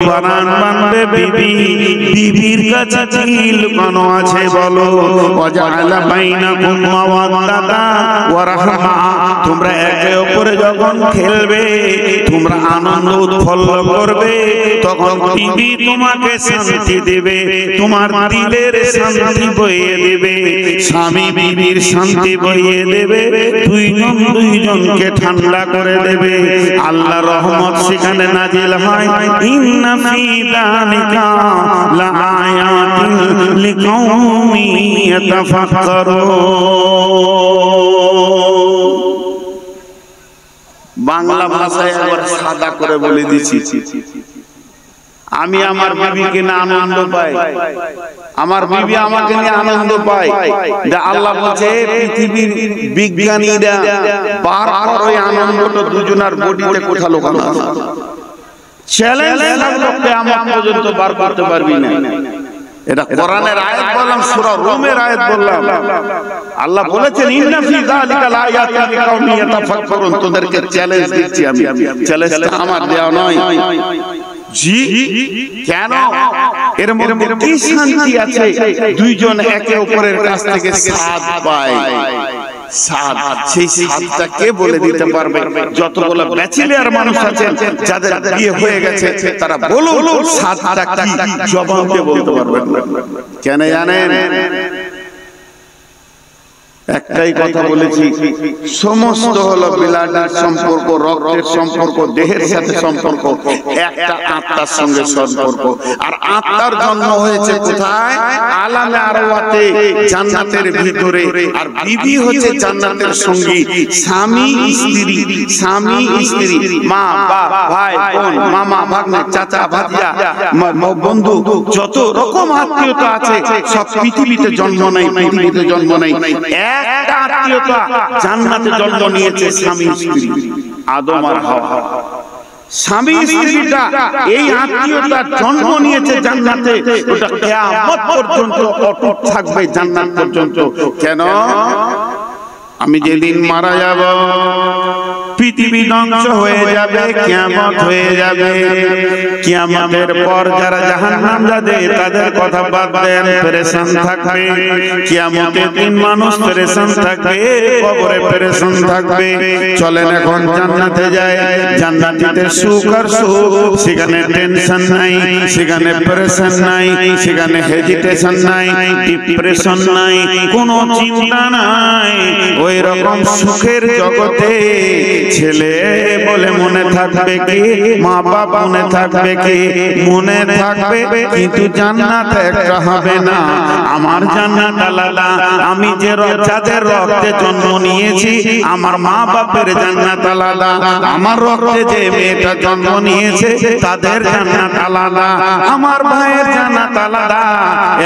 কোরআন মানবে বিবি বিবির কাছে কি লুকানো আছে বলো। ওয়াজআলা বাইনাকুম মাওয়াদ্দাতা ওয়া রাহমা, তোমরা একে অপরে যখন খেলবে, তোমরা আনন্দ উৎফুল্ল করবে, তখন বিবি তোমাকে শান্তি দেবে, তোমার দিলের শান্তি বইয়ে দেবে, স্বামী বিবির শান্তি বইয়ে দেবে, দুইজন দুইজনকে ঠান্ডা করে দেবে। আল্লাহর রহমত সেখানে নাজিল হয়। ইন্না ফি যালিকা লাআয়াতিন লিকাউমি ইয়াতাফাক্কারুন। বাংলা ভাষায় আবার সাদা করে বলে দিচ্ছি, আমি আমার বিবিকে নিয়ে আনন্দ পাই, আমার বিবি আমাকে নিয়ে আনন্দ পায়। আল্লাহ বলছে পৃথিবীর বিজ্ঞানীরা বারবার ওই আনন্দটা দুজনের বডিতে কোথাও লুকানো আছে। চ্যালেঞ্জ লাগবে, আমার পর্যন্ত বার করতে পারবি না। এটা কোরআনের আয়াত বললাম, সূরা রুমের আয়াত বললাম। আল্লাহ বলেছেন ইন্না ফি যালিকা লাআয়াতিন লিকাউমি ইয়াতাফাক্কারুন। তোদেরকে চ্যালেঞ্জ দিচ্ছি আমি, চ্যালেঞ্জটা আমার দেওয়া নয়। জি কেন? এর মধ্যে কি শান্তি আছে? দুইজন একে অপরের কাছ থেকে স্বাদ পায়। স্বাদ, সেই স্বাদটা কে বলে দিতে পারবে? যতগুলো ব্যাচেলর মানুষ আছেন যাদের বিয়ে হয়ে গেছে, তারা বলুন স্বাদটা কি, জবানকে বলতে পারবেন না। কেন জানেন? একটাই কথা বলেছি, সমস্ত হলো বিলাডের সম্পর্ক, রক্তের সম্পর্ক, দেহের সাথে সম্পর্ক, একটা আত্মার সঙ্গে সম্পর্ক। আর আত্মার জন্ম হয়েছে কোথায়? আলামে আরওয়াতে, জান্নাতের ভিতরে। আর বিবি হচ্ছে জান্নাতের সঙ্গী। স্বামী স্ত্রী, স্বামী স্ত্রী, মা বাপ, ভাই বোন, মামা ভাগ্নে, চাচা ভাতিজা, বন্ধু, যত রকম আত্মীয়তা আছে সব পৃথিবীতে জন্ম নেয়, পৃথিবীতে জন্ম নেয়। একটা আত্মীয়তা জান্নাতে জন্ম নিয়েছে, স্বামী স্ত্রী, আদম আর হাওয়া। স্বামী স্ত্রীটা এই আত্মীয়তা জন্ম নিয়েছে জান্নাতে, ওটা কিয়ামত পর্যন্ত অটুট থাকবে, জান্নাত পর্যন্ত। কেন? আমি যেদিন মারা যাব, পৃথিবী ধ্বংস হয়ে যাবে, কিয়ামত হয়ে যাবে। কিয়ামতের পর যারা জাহান্নাম যাবে তাদের কথা বাদ দেন, পেরেশান থাকবে। কিয়ামতের দিন মানুষ পেরেশান থাকবে, কবরে পেরেশান থাকবে। চলেন এখন জান্নাতে যাই। জান্নাতীদের সুখ আর সুখ, সেখানে টেনশন নাই, সেখানে পেরেশান নাই, সেখানে হেজিটেশন নাই, ডিপ্রেশন নাই, কোনো চিন্তা নাই। ওই রকম সুখের জগতে ছেলে বলে মনে থাকবে কি, মা বাপ মনে থাকবে কি? মনে থাকবে, কিন্তু জান্নাত একটা হবে না। আমার জান্নাত আলাদা। আমি যে যাদের রক্তে জন্ম নিয়েছি, আমার মা বাপের জান্নাত আলাদা। আমার রক্তে যে মেয়েটা জন্ম নিয়েছে, তাদের জান্নাত আলাদা। আমার ভাইয়ের জান্নাত আলাদা।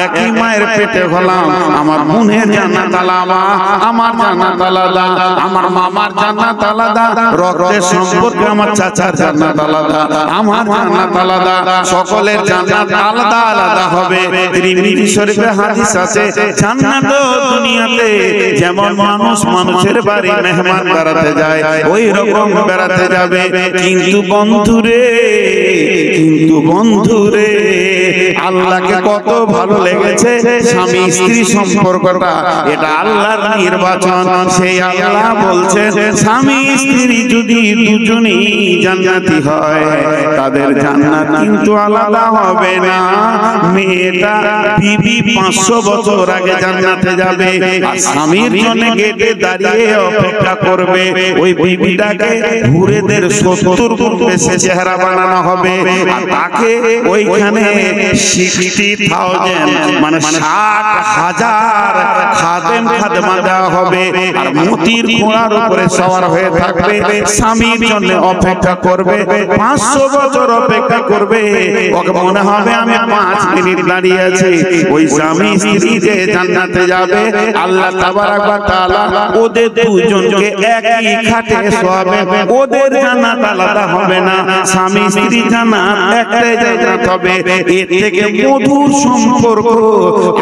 একই মায়ের পেটে হলাম, আমার বোনের জান্নাত আলাদা, আমার জান্নাত আলাদা। আমার মামার জান্নাত আলাদা, রক্তের সম্পর্কে আমার চাচার জান্নাত আলাদা, আমার জান্নাত আলাদা। সকলের জান্নাত আলাদা আলাদা হবে। তিরমিজি শরীফে হাদিস আছে, জান্নাত দুনিয়াতে যেমন মানুষ মানুষের বাড়ি মেহমান বেড়াতে যায়, ওই রকম বেড়াতে যাবে। কিন্তু বন্ধুরে, কিন্তু বন্ধুরে, আল্লাহকে কত ভালো লেগেছে স্বামী স্ত্রী সম্পর্কটা। এটা আল্লাহর নির্বাচন। সেই আল্লাহ বলছেন, স্বামী স্ত্রী যদি দুজনই জান্নাতি হয়, তাদের জান্নাত কিন্তু আলাদা হবে না। মেয়েটা বিবি 500 বছর আগে জান্নাতে যাবে, আর স্বামীর জন্য গেটে দাঁড়িয়ে অপেক্ষা করবে। ওই বিবিটাকে হুরেদের 70 গুণ বেশি চেহারা বানানো হবে, আর তাকে ওইখানে 60,000 মানে 60,000 খাদেম খাদেমা দেওয়া হবে। আর মতির ঘোড়ার উপরে সওয়ার হয়ে থাকবে, স্বামীর জন্য অপেক্ষা করবে। 500 বছর অপেক্ষা করবে। ওকে মনে হবে আমি 5 মিনিট দাঁড়িয়ে আছি। ওই স্বামী স্ত্রী যে জান্নাতে যাবে, আল্লাহ তাবারাক ওয়া তাআলা ওদের দুজনকে একই খাটে শোয়াবে। ওদের জান্নাত আলাদা হবে না, স্বামী স্ত্রী জান্নাত একটাই জান্নাত হবে, এর থেকে মধুর সম্পর্ক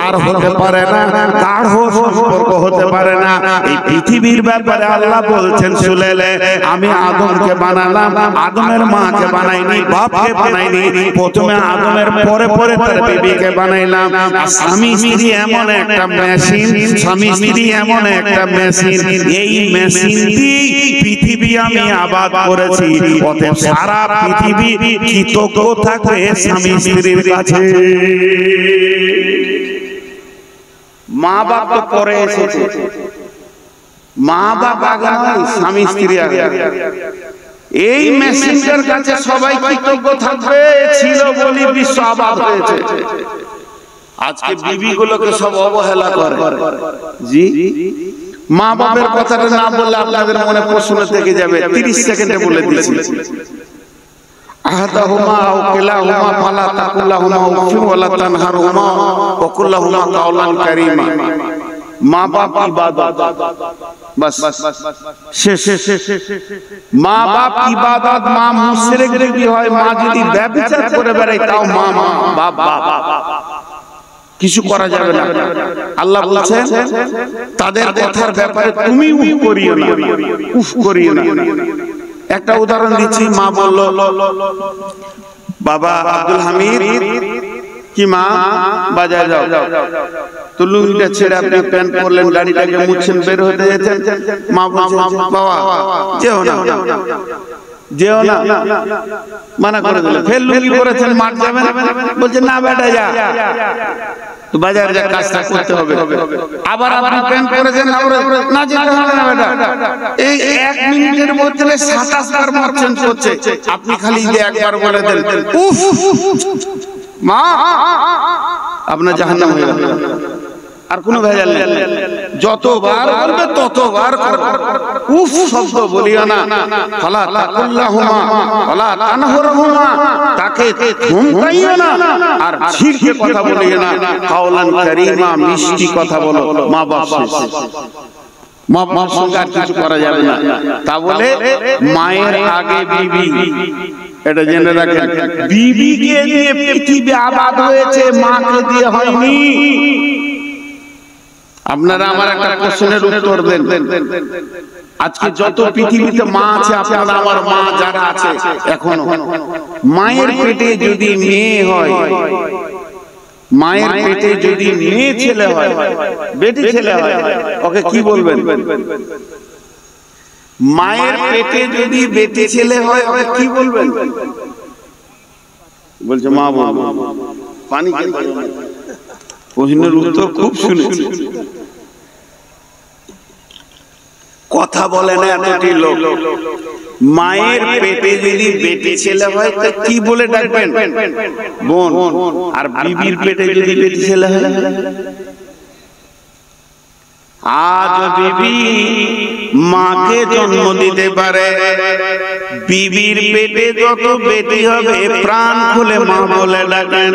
আর হতে পারে না, গাঢ় সম্পর্ক হতে পারে না। এই পৃথিবীর ব্যাপারে আল্লাহ বলছেন শুনেলে, আমি আদমকে বানালাম, আদমের মাকে বানাইনি, বাপকে বানাইনি, প্রথমে আদমের পরে পরে তার বিবিকে বানাইলাম। আর স্বামী স্ত্রী এমন একটা মেশিন, স্বামী স্ত্রী এমন একটা মেশিন, এই মেশিন দিয়ে পৃথিবী আমি আবাদ করেছি। অতএব সারা পৃথিবী কৃতজ্ঞ থাকবে স্বামী স্ত্রীর কাছে। মা বাপ তো পরে এসেছে, মা বাপ আগে নয়, স্বামী স্ত্রী আগে। এই মেশিনটার কাছে সবাই কৃতজ্ঞ থাকবে, ছিল বলি বিশ্ব আবাদ হয়েছে। আজকে বিবি গুলোকে সব অবহেলা করে। জি, মা বাপের কথাটা না বললে আপনাদের মনে প্রশ্ন থেকে যাবে। 30 সেকেন্ডে বলে দিয়েছি। আহাদাহুমা আও কিলাহুমা ফালা তাকুল্লাহুমা উফ ওয়ালা তানহারহুমা ওয়া কুল্লাহুমা কাওলান কারীমা। মা বাপ ইবাদত, বাস শেষ। মা বাপ ইবাদত। মা মুশরিক যদি হয়, মা যদি ব্যভিচার করে বেড়ায়, তাও মা বাপ বাপ, কিছু করা যাবে না। আল্লাহ বলেছেন তাদের কথার ব্যাপারে তুমি উফ করিও না, উফ করিও না। একটা উদাহরণ দিচ্ছি। মা বলল, বাবা আব্দুল হামিদ কি মা বাজারে যাও, তো লুঙ্গিটা ছেড়ে আপনি প্যান্ট পরলেন, গাড়িটাকে মুছছেন, বের হতে যেতেন। মা বলছে, বাবা যেও না, যেও না, মানা করে দিলেন। ফের লুঙ্গি পরেছেন, মাঠ যাবেন, বলছে না বেটা যা, তো বাজারে যা কাজটা করতে হবে। আবার আপনি প্যান্ট পরেছেন, না যেতে হবে না বেটা। এই 1 মিনিটের মধ্যে 27 বার মত চেঞ্জ করছে। আপনি খালি যে একবার বলে দেন উফ মা, আপনার জাহান্নাম হয়ে গেল। আর কোনো ভেজাল নেই, যতবার বলবে ততবার করো। উফ শব্দ বলিও না। ফালা তাকুল্লাহুমা ওয়ালা তানহারহুমা, তাকে ধমকাইও না, আর শিরকে কথা বলিও না। কাওলান কারীমা, মিষ্টি কথা বলো। মা বাপ শেষ, মা বাপ সঙ্গে আর কিছু করা যাবে না। তা বলে মায়ের আগে বিবি, এটা জেনে রাখেন। বিবিকে দিয়ে পৃথিবী আবাদ হয়েছে, মাকে দিয়ে হয়নি। আপনারা আমার একটা প্রশ্নের উত্তর দেন। আজকে যত পৃথিবীতে মা আছে, আপনারা আমার মা যারা আছে এখনো, মায়ের পেটে যদি মেয়ে হয়, মায়ের পেটে যদি মেয়ে ছেলে হয়, বেটি ছেলে হয়, ওকে কি বলবেন? মায়ের পেটে যদি বেটি ছেলে হয়, ওকে কি বলবেন? বলছে মা বলবো। পানি প্রশ্নের উত্তর খুব শুনেছি, কথা বলে না এতটি লোক। মায়ের পেটে যদি বেটি ছেলে হয়, তো কি বলে ডাকবেন? বোন। আর বিবির পেটে যদি বেটি ছেলে হয়, আজ বিবি মাকে জন্ম দিতে পারে, বিবির পেটে যত বেটি হবে প্রাণ খুলে মা বলে ডাকেন।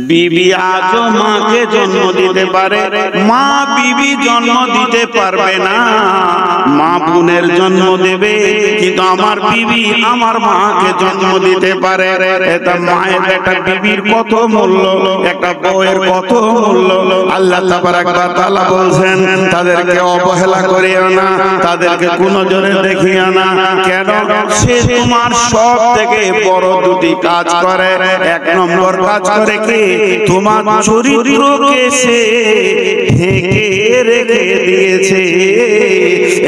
বিবি আজও মাকে জন্ম দিতে পারে, মা বিবি জন্ম দিতে পারবে না। মা বোনের জন্ম দেবে, কিন্তু আমার বিবি আমার মাকে জন্ম দিতে পারে। এটা মায়ের একটা বিবির কত মূল্য, একটা বউয়ের কত মূল্য। আল্লাহ তাবারাক ওয়া তাআলা বলছেন, তাদেরকে অবহেলা করিও না, তাদেরকে কোন জোরে দেখিও না। কেন? সে তোমার সব থেকে বড় দুটি কাজ করে। 1 নম্বর কাজ করে কি? তোমার চরিত্রকে সে ঢেকে রেখে দিয়েছে।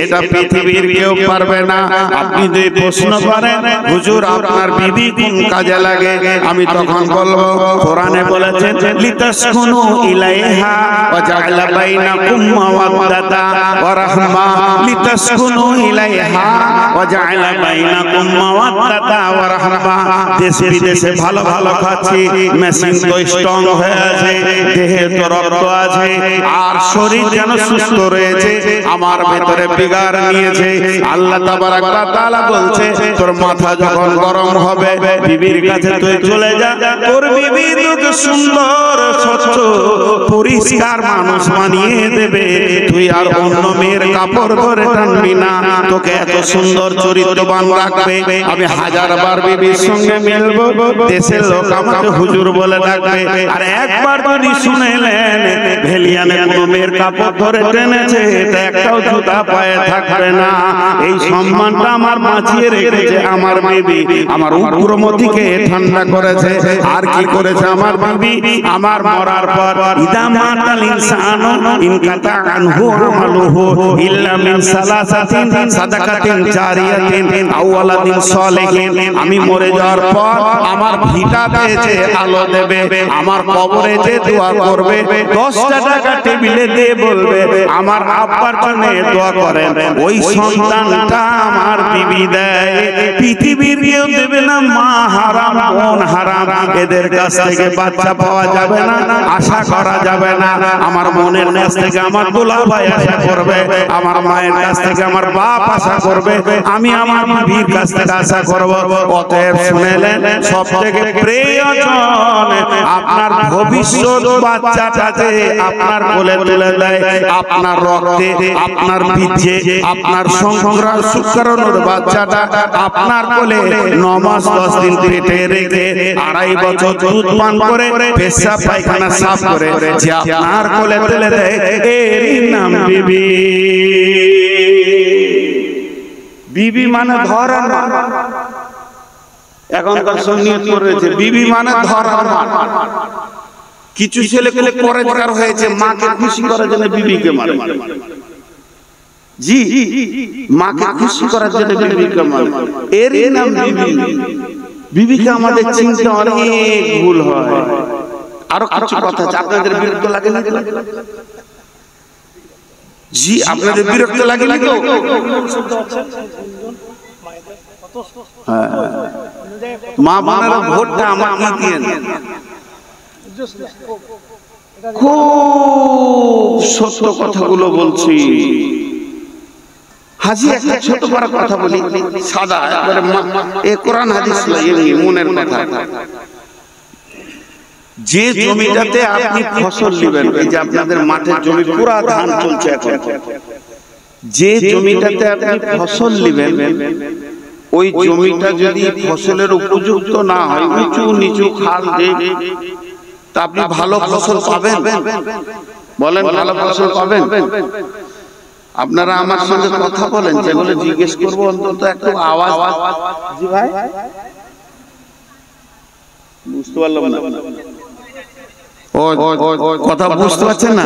এটা পৃথিবীর কেউ পারবে না। আপনি যদি প্রশ্ন করেন, হুজুর আপনার বিবি কোন কাজে লাগে, আমি তখন বলবো কোরআনে বলেছে লিতাসকুনু ইলাইহা ওয়া জাআলা বাইনাকুম মাওয়াদ্দাতা ওয়া রাহমা। লিতাসকুনু ইলাইহা ওয়া জাআলা বাইনাকুম মাওয়াদ্দাতা ওয়া রাহমা। দেশে বিদেশে ভালো ভালো খাচ্ছি, মেশিন স্ট্রং হয়ে আছে, দেহে তো রক্ত আছে, আর শরীর যেন সুস্থ রয়েছে, আমার ভেতরে বিগার নিয়েছে। আল্লাহ তাবারাক ওয়া তাআলা বলছে, তোর মাথা যখন গরম হবে বিবির কাছে তুই চলে যা, তোর বিবি তোকে সুন্দর স্বচ্ছ পরিষ্কার মানুষ বানিয়ে দেবে। তুই আর অন্য মেয়ের কাপড় ধরে টানবি না, তোকে এত সুন্দর চরিত্রবান রাখবে। আমি হাজারবার বিবির সঙ্গে মিলবো, দেশের লোক আমাকে হুজুর বলে ডাকবে। আর একবার যদি শুনেলেন ভেলিয়ানে কোনো মেয়ের কাপড় ধরে টেনেছে, এটা একটাও জুতা পায়ে থাকবে না। এই সম্মানটা আমার বাঁচিয়ে রেখেছে আমার বিবি, আমার উগ্রমতিকে ঠান্ডা করেছে। আর কি করেছে আমার বিবি? আমার মরার পর ইদা মাতাল ইনসানু ইনকাতা আনহু আমালুহু ইল্লা মিন সালাসাতিন সাদাকাতিন জারিয়াতিন আও ওয়ালাদিন সালিহিন। আমি মরে যাওয়ার পর আমার ভিটাতে যে আলো দেবে, আমার কবরে যে দোয়া করবে, 10টা টাকা টেবিলে দিয়ে বলবে আমার আব্বার জন্য দোয়া করেন, ওই সন্তানটা আমার বিবি দেয়। পৃথিবীর কেউ দেবে না। মা হারাম, বোন হারাম, এদের কাছ থেকে বাচ্চা পাওয়া যাবে না, আশা করা যাবে না। আমার বোনের কাছ থেকে আমার দুলা ভাই আশা করবে, আমার মায়ের কাছ থেকে আমার বাপ আশা করবে, আমি আমার বিবির কাছ থেকে আশা করব। অতএব শুনেলেন, সব থেকে প্রয়োজন আপনার ভবিষ্যৎ বাচ্চাটাকে আপনার কোলে তুলে দেয়, আপনার রক্তে, আপনার বীজে, আপনার সংগ্রাম শুক্রাণুর বাচ্চাটা আপনার কোলে 9 মাস 10 দিন পেটে রেখে 2.5 বছর দুধ পান করে পেশাব পায়খানা সাফ করে যে আপনার কোলে তুলে দেয়, এরই নাম বিবি। বিবি মানে ধরার মা। এখনকার সুন্নিয়ত করেছে বিবি মানে ধরার মা। কিছু ছেলে কোলে পরেজগার হয়েছে, মাকে খুশি করার জন্য বিবিকে মারে। জি, মাকে খুশি করার জন্য বিবিকে মারে, এরই নাম বিবি। বিবিকে আমাদের চিন্তা অনেক ভুল হয়। আরো কিছু কথা আছে, আপনাদের বিরক্ত লাগে না? জি, আপনাদের বিরক্ত লাগে না? মা বোনেরা ভোটটা আমাকে দিয়ে নেন। খুব সত্য কথাগুলো বলছি। হাজি একটা ছোট বড় কথা বলি, সাদা একবারে কোরআন হাদিস এমনি মনের কথা। যে জমিটাতে আপনি ফসল নেবেন, এই যে আপনাদের মাঠের জমি পুরা ধান চলছে এখন, যে জমিটাতে আপনি ফসল নেবেন, ওই জমিটা যদি ফসলের উপযুক্ত না হয়, উঁচু নিচু খাল দিয়ে, তা আপনি ভালো ফসল পাবেন? বলেন, ভালো ফসল পাবেন? আপনারা আমার সঙ্গে কথা বলেন, যেগুলো জিজ্ঞেস করবো অন্তত একটু আওয়াজ। জি ভাই, বুঝতে পারলাম না। কথা বুঝতে পারছেন না?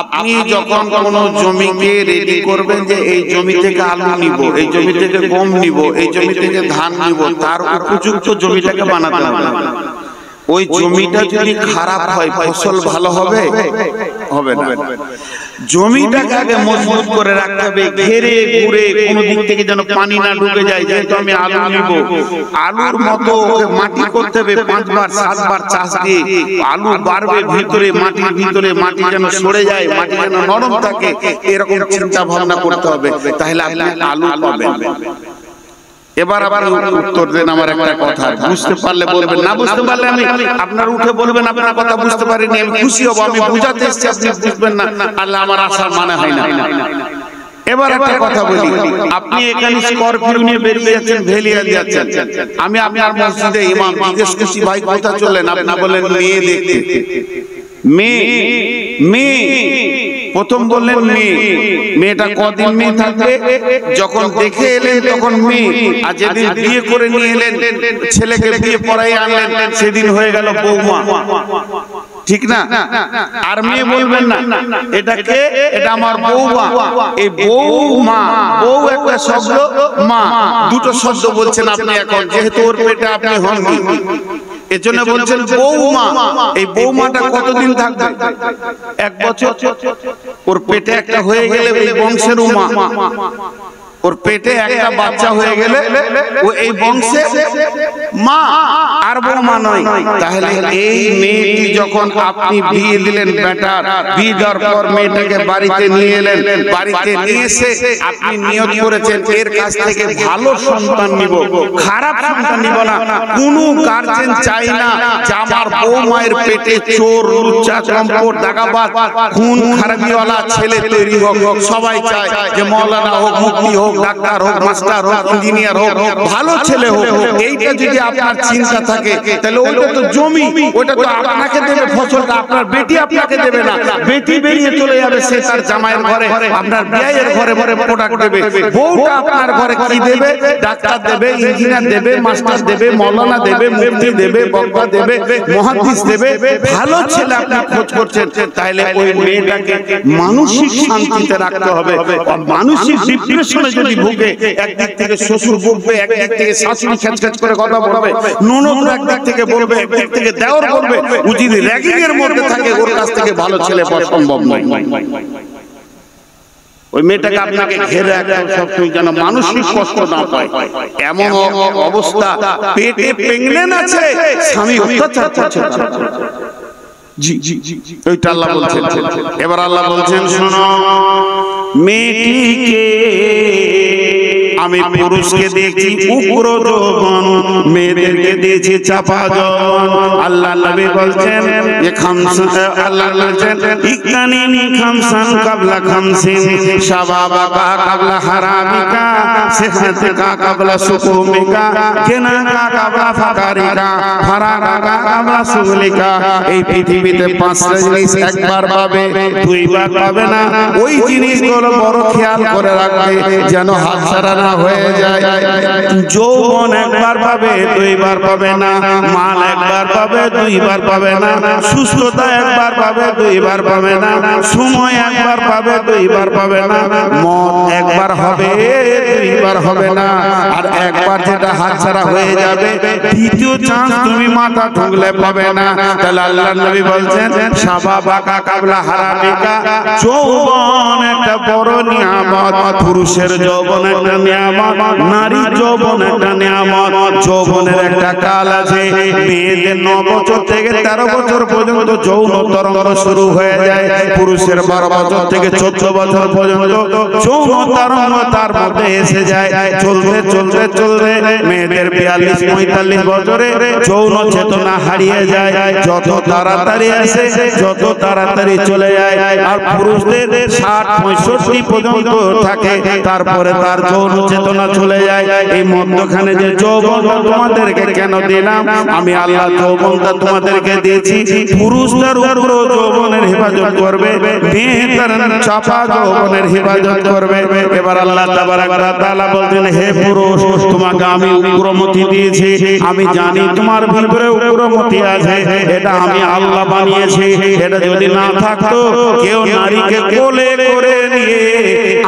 আপনি যখন কোন জমিকে রেডি করবেন যে এই জমি থেকে আলু নিব, এই জমি থেকে গম নিব, এই জমি থেকে ধান নিব, তার উপযুক্ত জমিটাকে বানাতে হবে। ওই জমিটা যদি খারাপ হয় ফসল ভালো হবে? হবে না। জমিটাকে আগে মজবুত করে রাখতে হবে, ঘেরে ঘুরে কোন দিক থেকে যেন পানি না ঢুকে যায়। যেহেতু আমি আলু নিব, আলুর মতো মাটি করতে হবে, 5 বার 7 বার চাষ দিয়ে আলু বাড়বে ভিতরে, মাটির ভিতরে মাটি যেন সরে যায়, মাটি যেন নরম থাকে, এরকম চিন্তা ভাবনা করতে হবে, তাহলে আপনি আলু পাবেন। এবার আবার উত্তর দেন আমার একটা কথা, বুঝতে পারলে বলবেন, না বুঝতে পারলে আমি আপনার উঠে বলবেন আপনার কথা বুঝতে পারিনি, আমি খুশি হব। আমি বুঝাতে এসেছি, আপনি বুঝবেন না, আল্লাহ আমার আশার মানে হয় না। এবার একটা কথা বলি, আপনি এখানে স্করপিও নিয়ে বেরিয়ে যাচ্ছেন, ভেলিয়া যাচ্ছেন, আমি আপনার মসজিদে ইমাম জিজ্ঞেস করছি ভাই কোথায় চললেন? আপনি বলেন মেয়ে দেখতে। মেয়ে প্রথম বললেন মেয়ে, মেয়েটা কদিন মেয়ে থাকবে? যখন দেখে এলেন তখন মেয়ে, আর যেদিন বিয়ে করে নিয়ে এলেন, ছেলেকে বিয়ে পড়াই আনলেন, সেদিন হয়ে গেল বৌমা। ঠিক না? আর মেয়ে বলবেন না, এটাকে এটা আমার বৌমা। এই বৌমা, বউ একটা শব্দ, মা দুটো শব্দ বলছেন আপনি এখন, যেহেতু ওর পেটে আপনি হননি, এজন্য বলছেন বৌমা। এই বৌমাটা কতদিন থাকবে? 1 বছর। ওর পেটে একটা হয়ে গেলে ওই বংশের উমা, ওর পেটে একটা বাচ্চা হয়ে গেলে ও এই বংশে মা। আর বৌমা নয়। তাহলে এই মেয়েটি যখন আপনি বিয়ে দিলেন বেটার, বিয়ে দেওয়ার পর মেয়েটাকে বাড়িতে নিয়ে এলেন, বাড়িতে নিয়ে এসে আপনি নিয়ত করেছেন এর কাছ থেকে ভালো সন্তান নিব, খারাপ সন্তান নিব না। কোনো গার্জেন চাই না যে আমার বৌমায়ের পেটে চোর, লুচ্চা, চম্পট, দাগাবাজ, খুন খারাপিওয়ালা ছেলে তৈরি হোক। সবাই চায় যে মৌলানা হোক, মুফতি হোক, ডাক্তার হোক, মাস্টার হোক, ইঞ্জিনিয়ার হোক, ভালো ছেলে হোক। এইটা যদি আপনার চিন্তা থাকে তাহলে ওটা তো জমি, ওটা তো আপনাকে দেবে ফসলটা, আপনার বেটি আপনাকে দেবে না। বেটি বেরিয়ে চলে যাবে সে তার জামাইয়ের ঘরে, আপনার বিয়ের ঘরে ঘরে প্রোডাক্ট দেবে। বউটা আপনার ঘরে কি দেবে? ডাক্তার দেবে, ইঞ্জিনিয়ার দেবে, মাস্টার দেবে, মৌলানা দেবে, মুফতি দেবে, বক্তা দেবে, মুহাদ্দিস দেবে। ভালো ছেলে আপনি খোঁজ করছেন, তাহলে ওই মেয়েটাকে মানসিক শান্তিতে রাখতে হবে। মানসিক ডিপ্রেশনে যদি ভুগে, একদিক থেকে শ্বশুর বকবে, একদিক থেকে শাশুড়ি খেচখেচ করে কথা বলবে, ননদ একদিক থেকে বলবে, একদিক থেকে দেওর বলবে, ও যদি র্যাগিং এর মধ্যে থাকে ওর কাছ থেকে ভালো ছেলে পাওয়া সম্ভব নয়। ওই মেয়েটাকে আপনাকে ঘিরে রাখতে হবে সবসময়, যেন মানসিক কষ্ট না পায়। এমন অবস্থা পেটে প্রেগন্যান্ট আছে, স্বামী অত্যাচার করছে। জি জি জি, ওইটা আল্লাহ বলছেন। এবার আল্লাহ বলছেন শোনো, মেয়েটিকে আমি পুরুষকে দিয়েছি উগ্র যৌবন, মেয়েদেরকে দিয়েছি চাপা যৌবন। আল্লাহ নবী বলছেন যে আল্লাহ বলছেন ইকানিনি খামসান কাবলা খামসিন, শাবাবাকা কাবলা হারামিকা, সিহহাতিকা কাবলা সুকুমিকা, কিনাকা কাবলা ফাকারিকা, ফারাকা কাবলা সুগলিকা। এই পৃথিবীতে পাঁচটা জিনিস একবার পাবে, দুইবার পাবে না। ওই জিনিসগুলো বড় খেয়াল করে রাখবে যেন হাতছাড়া না হয়ে যায়। যৌবন একবার পাবে, দুইবার পাবে না। মাল একবার পাবে, দুইবার পাবে না। সুস্থতা একবার পাবে, দুইবার পাবে না। সময় একবার পাবে, দুইবার পাবে না। মত একবার হবে, দুইবার হবে না। আর একবার যেটা হাতছাড়া হয়ে যাবে, দ্বিতীয় চান্স তুমি মাথা ঠুকলে পাবে না। তাহলে আল্লাহর নবী বলছেন শাবাবাকা কাবলা হারামিকা, যৌবন একটা বড় নিয়ামত। পুরুষের যৌবন একটা নিয়ামত, নারী যৌবন একটা নিয়ামত। যৌবনের একটা কাল আছে, মেয়েদের 9 বছর থেকে 13 বছর পর্যন্ত যৌন তরঙ্গ শুরু হয়ে যায়। পুরুষের 12 বছর থেকে 14 বছর পর্যন্ত যৌন তরঙ্গ তার মধ্যে এসে যায়। চলতে চলতে চলতে মেয়েদের 42-45 বছরে যৌন চেতনা হারিয়ে যায়। যত তাড়াতাড়ি আসে যত তাড়াতাড়ি চলে যায়। আর পুরুষদের 60-65 পর্যন্ত থাকে, তারপরে তার যৌন চেতনা চলে যায়। এই মধ্যখানে যে যৌবনটা তোমাদেরকে কেন দিলাম? আমি আল্লাহ যৌবনটা তোমাদেরকে দিয়েছি পুরুষদের উপর যৌবনের হেফাজত করবে, মেয়েদের চাপা যৌবনের হেফাজত করবে। এবার আল্লাহ তাবারাক ওয়া তাআলা বলতেন, হে পুরুষ, তোমাকে আমি উগ্রমতি দিয়েছি। আমি জানি তোমার ভিতরে উগ্রমতি আছে, এটা আমি আল্লাহ বানিয়েছি। এটা যদি না থাকতো কেউ নারীকে কোলে করে নিয়ে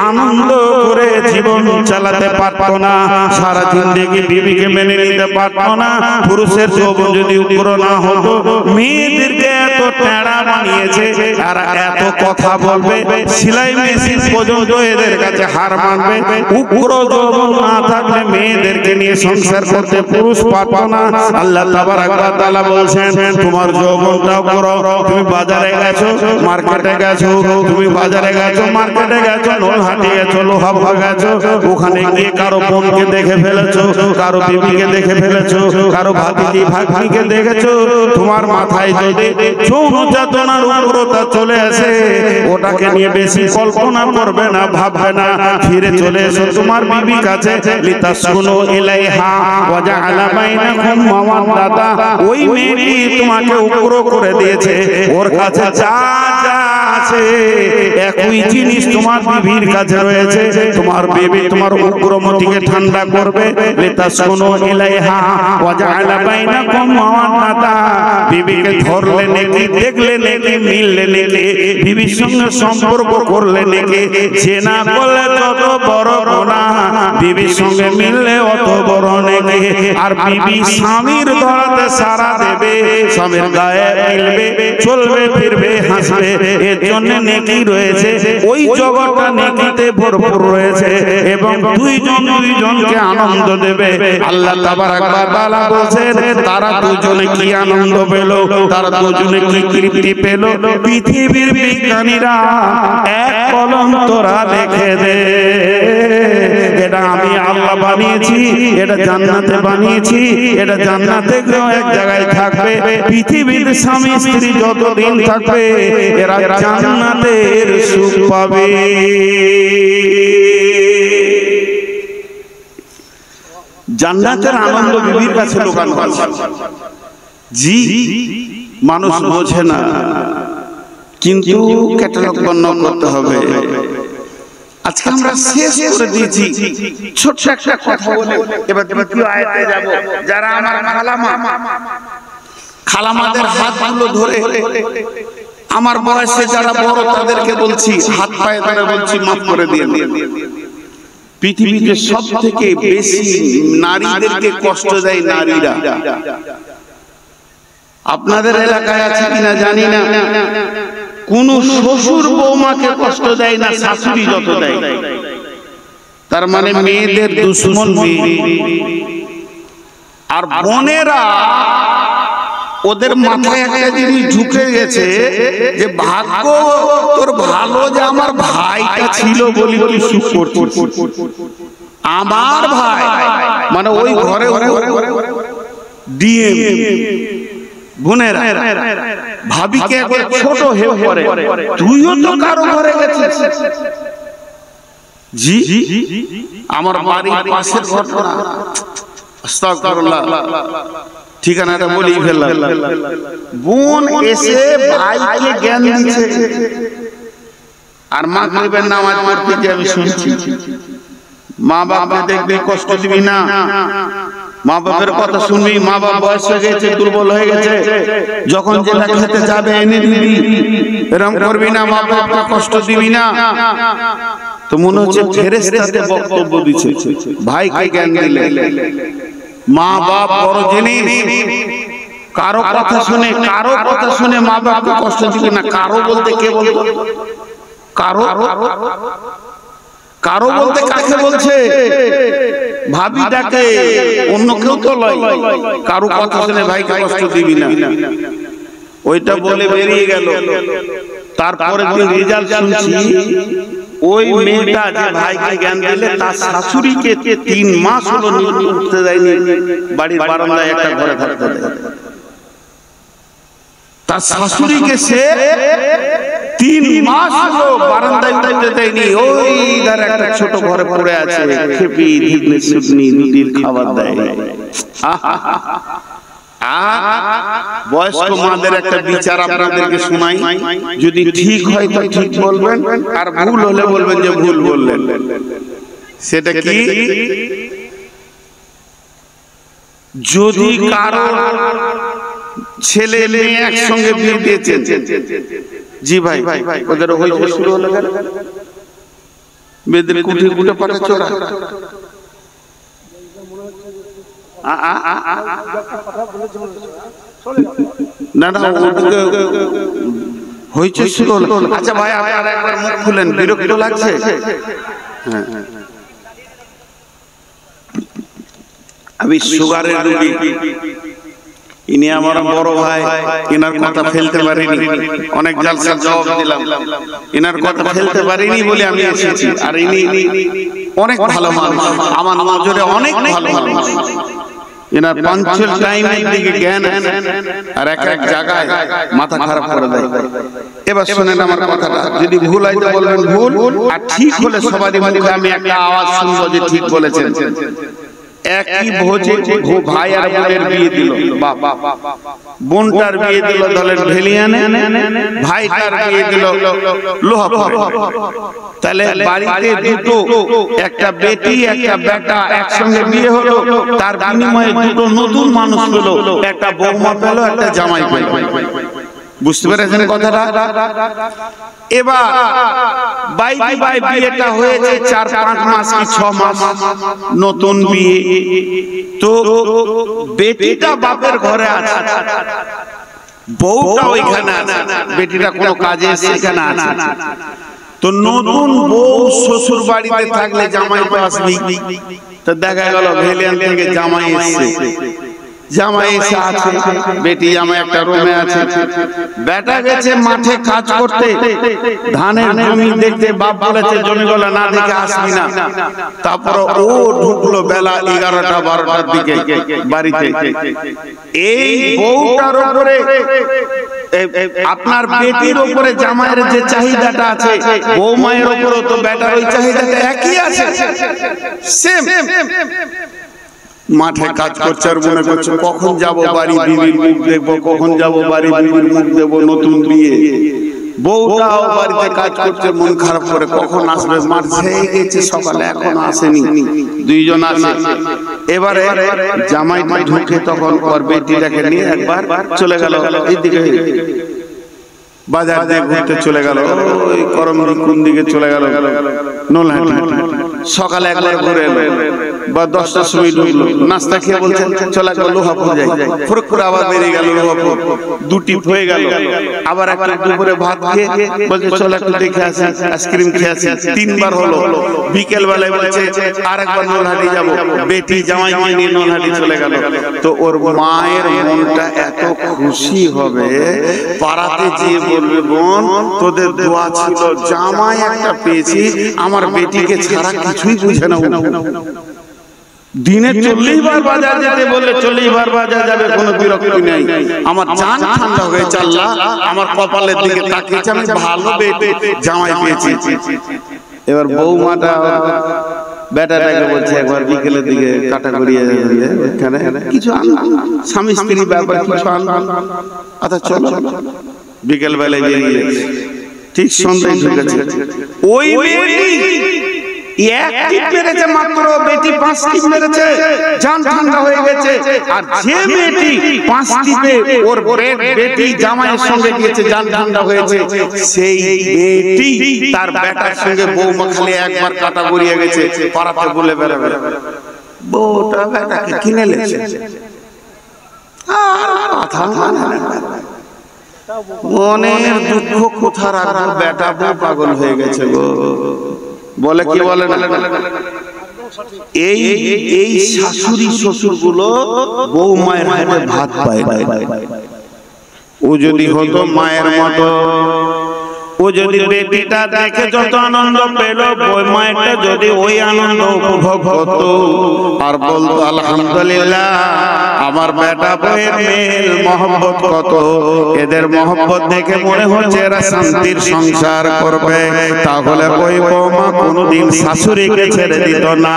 আনন্দ করে জীবন চালাতে পারতো না, সারা জিন্দেগি বিবিকে মেনে নিতে পারতো না। পুরুষের যৌবন যদি উগ্র না হতো, মেয়েদেরকে এত টেড়া বানিয়েছে আর এত কথা বলবে, সেলাই মেশিন পর্যন্ত এদের কাছে হার মানবে। উগ্র যৌবন না থাকলে মেয়েদেরকে নিয়ে সংসার করতে পুরুষ পারতো না। আল্লাহ তাবারাক ওয়া তাআলা বলছেন, তোমার যৌবনটাও করো। তুমি বাজারে গেছো, মার্কেটে গেছো, তুমি বাজারে গেছো, মার্কেটে গেছো, নলহাটি গেছো, লোহাভা গেছো, ওখানে গিয়ে কারো বোনকে দেখে ফেলেছো, কারো বিবিকে দেখে ফেলেছো, কারো ভাতিজি ভাগ্নিকে দেখেছো। তোমার মাথায় যদি যৌন চেতনার উগ্রতা চলে আসে, ওটাকে নিয়ে বেশি কল্পনা করবে না, ভাববে না। ফিরে চলে এসো তোমার বিবি কাছে, লিতাসকুনু ইলাইহা ওয়া জাআলা বাইনাকুম মাওয়াদ্দাতা। ওই মেয়েটি তোমাকে উগ্র করে দিয়েছে, ওর কাছে যা যা আছে একই জিনিস তোমার বিবির কাছে রয়েছে। তোমার বিবি তোমার উগ্রমতিকে ঠান্ডা করবে। লিতাসকুনু ইলাইহা ওয়া জাআলা বাইনাকুম মাওয়াদ্দাতা। বিবিকে ধরলে নাকি, দেখলে নাকি, মিললে নাকি, বিবির সঙ্গে সম্পর্ক করলে নাকি, জেনা করলে যত বড় গুনাহ, বিবির সঙ্গে মিললে অত বড় নাকি। আর বিবি স্বামীর ধরাতে সারা দেবে, স্বামীর গায়ে মিলবে, চলবে ফিরবে হাসবে, এর জন্য নেকি রয়েছে, ওই জগৎটা নেকিতে ভরপুর রয়েছে এবং দুইজনকে আনন্দ দেবে। আল্লাহ তাবারক ওয়া তাআলা বলেন তারা দুজনে কি আনন্দ পেল, তারা দুজনে কি তৃপ্তি পেল, পৃথিবীর বিজ্ঞানীরা এক কলম তোরা লিখে দে, এটা আমি আল্লাহ বানিয়েছি, এটা জান্নাতে বানিয়েছি, এটা জান্নাতে কেউ এক জায়গায় থাকবে, পৃথিবীর স্বামী স্ত্রী যতদিন থাকবে এরা জান্নাতের সুখ পাবে। জান্নাতের আনন্দ বিবির কাছে লুকানো আছে। জি, মানুষ বোঝে না, কিন্তু ক্যাটালগ বর্ণনা করতে হবে। আজকে আমরা শেষ করে দিয়েছি ছোট একটা কথা বলে, এবার দ্বিতীয় আয়াতে যাব। যারা আমার খালামাদের হাতগুলো ধরে, আমার বয়সে যারা বড় তাদেরকে বলছি, হাত পায়ে ধরে বলছি মাফ করে দিয়ে। পৃথিবীতে সব থেকে বেশি নারীদেরকে কষ্ট দেয় নারীরা। আপনাদের এলাকায় আছে কিনা জানি না, কোন শ্বশুর বৌমাকে কষ্ট দেয় না শাশুড়ি যত দেয়। তার মানে মেয়েদের দুশ্মন মেয়ে। আর বোনেরা, ওদের মাথায় একটা জিনিস ঢুকে গেছে যে ভাগ্য তোর ভালো যে আমার ভাইটা ছিল বলি তুই সুখ করছিস। আমার ভাই মানে ওই ঘরে দিয়ে বোনেরা ভাবিকে একবার ছোট হয়ে পড়ে, তুইও তো কারো ঘরে গেছিস। জি, আমার বাড়ির পাশের ঘটনা, আস্তাগফিরুল্লাহ, ঠিকানাটা বলেই ফেললাম। বোন এসে ভাইকে জ্ঞান দিচ্ছে, আর মাগরিবের নামাজ পড়তে যে আমি শুনছি, মা বাবা দেখবি কষ্ট দিবি না, মা বাবার কথা শুনবি, মা বাবা বয়স হয়ে গেছে, দুর্বল হয়ে গেছে, যখন যেটা খেতে যাবে এনে দিবি, এরকম করবি না, মা বাবা কষ্ট দিবি না। তো মনে হচ্ছে ফেরেশতাতে বক্তব্য দিচ্ছে, ভাইকে জ্ঞান দিলে। মা বাপ বড় জিনিস, কারো কথা শুনে মা বাপকে কষ্ট দিবে না। কারো বলতে কে বলবো? কারো বলতে কাকে বলছে? ভাবিটাকে, অন্য কেউ তো লয়। কারো কথা শুনে ভাইকে কষ্ট দিবি না, ওইটা বলে বেরিয়ে গেল। তারপরে দিন রেজাল্ট শুনছি, ওই মেয়েটা যে ভাইকে জ্ঞান দিলে তার শাশুড়িকে 3 মাস হলো উঠতে দেয়নি, বাড়ির বারান্দায় একটা ঘরে থাকতে দেয়। তার শাশুড়িকে সে 3 মাস হলো বারান্দায় উঠতে দেয়নি, ওই ধারে একটা ছোট ঘরে পড়ে আছে, খেপি ধিগনে সুদনি নুডির খাবার দেয়। বয়স্ক মাদের একটা বিচার আপনাদেরকে শোনাই, যদি ঠিক হয় তো ঠিক বলবেন, আর ভুল হলে বলবেন যে ভুল বললেন। সেটা কি? যদি কারো ছেলে মেয়ে একসঙ্গে বিয়ে দিয়েছেন, জি ভাই ওদের হইচই শুরু হলো, মেয়েদের কুঠি কুটে পাঠা চোরা, না না হইচই শুরু হলো। আচ্ছা ভাই আপনারা একবার মুখ খুলেন, বিরক্ত লাগছে? হ্যাঁ, আমি সুগারের রোগী, ইনি আমার বড় ভাই, এনার কথা ফেলতে পারিনি, অনেক জালসার জবাব দিলাম, এনার কথা ফেলতে পারিনি বলে আমি এসেছি। আর ইনি অনেক ভালো মানুষ, আমার নজরে অনেক ভালো মানুষ। এনার পাঞ্চুয়াল টাইমের দিকে জ্ঞান আর এক এক জায়গায় মাথা খারাপ করে দেয়। এবার শুনেন আমার কথাটা, যদি ভুল হয় তো বলবেন ভুল, আর ঠিক হলে সবারই মুখে আমি একটা আওয়াজ শুনবো যে ঠিক বলেছেন। একই ভোজে ভাই আর বোনের বিয়ে দিল, বোনটার বিয়ে দিল দলের ভেলিয়ানে, ভাইটার বিয়ে দিল লোহাপুরে। তাহলে বাড়িতে দুটো, একটা বেটি একটা বেটা একসঙ্গে বিয়ে হলো, তার বিনিময়ে দুটো নতুন মানুষ পেল, একটা বৌমা পেল, একটা জামাই পেল। বুঝতে পেরেছেন কথাটা? এবার বাই বিয়েটা হয়েছে 4-5 মাস কি 6 মাস, নতুন বিয়ে। তো বেটিটা বাপের ঘরে আছে, বউটা ওইখানে আছে, বেটিটা কোনো কাজে সেখানে আছে। তো নতুন বউ শ্বশুর বাড়িতে থাকলে জামাই তো আসবেই। তো দেখা গেল ভেলিয়ান থেকে জামাই এসছে, জামাই এসে আছে, বেটি জামাই একটা রুমে আছে। বেটা গেছে মাঠে কাজ করতে, ধানের জমি দেখতে, বাপ বলেছে জমিগুলো না দেখে আসবি না। তারপর ও ঢুকলো বেলা 11টা 12টার দিকে বাড়িতে। এই বউটার উপরে, আপনার বেটির উপরে জামাইয়ের যে চাহিদাটা আছে, বৌমায়ের উপরে তো বেটার ওই চাহিদাটা একই আছে, সেম। মাঠে কাজ করছে আর মনে করছে কখন যাব বাড়ি বিবির মুখ দেখবো, কখন যাব বাড়ি বিবির মুখ দেখবো, নতুন বিয়ে। বউটাও বাড়িতে কাজ করছে মন খারাপ করে, কখন আসবে, মাঠ ছেয়ে গেছে সকালে এখনো আসেনি, দুইজন আছে। এবারে জামাইটা ঢুকে তখন ওর বেটিটাকে নিয়ে একবার চলে গেল এইদিকে, বাজার দিয়ে ঘুরতে চলে গেল, ওই করমদি কোন দিকে চলে গেল, নোলহাটি। সকালে একবার ঘুরে এলো বা 10টার সময় ঢুকলো, নাস্তা খেয়ে বলছে চলে গেল লোহাপুর যাই, ফুরক করে আবার বেরিয়ে গেল লোহাপুর, দুটি হয়ে গেল। আবার একটা দুপুরে ভাত খেয়ে বলছে চলে একটু দেখে আসি, আইসক্রিম খেয়ে আসি, 3বার হলো। বিকেল বেলায় বলছে আর একবার নোলহাটি যাবো, বেটি জামাই নিয়ে নোলহাটি চলে গেল। তো ওর মায়ের মনটা এত খুশি হবে, পাড়াতে যেয়ে বলবে বোন তোদের দোয়া ছিল, জামাই একটা পেয়েছি, আমার বেটিকে ছাড়া কিছুই বুঝে না। দিনে 40 বার বাজার যেতে বললে 40 বার বাজার যাবে, কোনো বিরক্তি নেই। আমার জান ঠান্ডা হয়েছে, আল্লাহ আমার কপালের দিকে তাকিয়েছে, আমি ভালো বেটি জামাই পেয়েছি। এবার বৌমাটা বেটাটাকে বলছে একবার বিকেলের দিকে কাটা করিয়ে এখানে কিছু স্বামী স্ত্রী ব্যাপার কিছু আচ্ছা চলো। বিকেল বেলায় বেরিয়ে ঠিক সন্ধ্যায় ঢুকেছে। ওই বেটি এক টিপ মেরেছে মাত্র, বেটি 5 টিপ মেরেছে, জান ঠান্ডা হয়ে গেছে। আর যে বেটি 5 টিপে ওর বেটি জামাইয়ের সঙ্গে গিয়েছে, জান ঠান্ডা হয়েছে, সেই বেটি তার বেটার সঙ্গে বৌমা খালি একবার কাটা গড়িয়ে গেছে, পাড়াতে বলে বেড়াবে বউটা বেটাকে কিনে লেছে। আর কথা মানে মনের দুঃখ কোথা রাখবো, বেটা বউ পাগল হয়ে গেছে গো। বলে কি বলে না, এই এই শাশুড়ি শ্বশুর গুলো বউ মায়ের হাতে ভাত পায় না। ও যদি হতো মায়ের মতো, ও যদি বেটিটা দেখে যত আনন্দ পেল, বউ মায়েরটা যদি ওই আনন্দ উপভোগ করতো আর বলতো আলহামদুলিল্লাহ আমার বেটা বউয়ের মেল মহব্বত কত, এদের মহব্বত দেখে মনে হচ্ছে এরা শান্তির সংসার করবে, তাহলে ওই বৌমা কোনোদিন শাশুড়িকে ছেড়ে দিত না।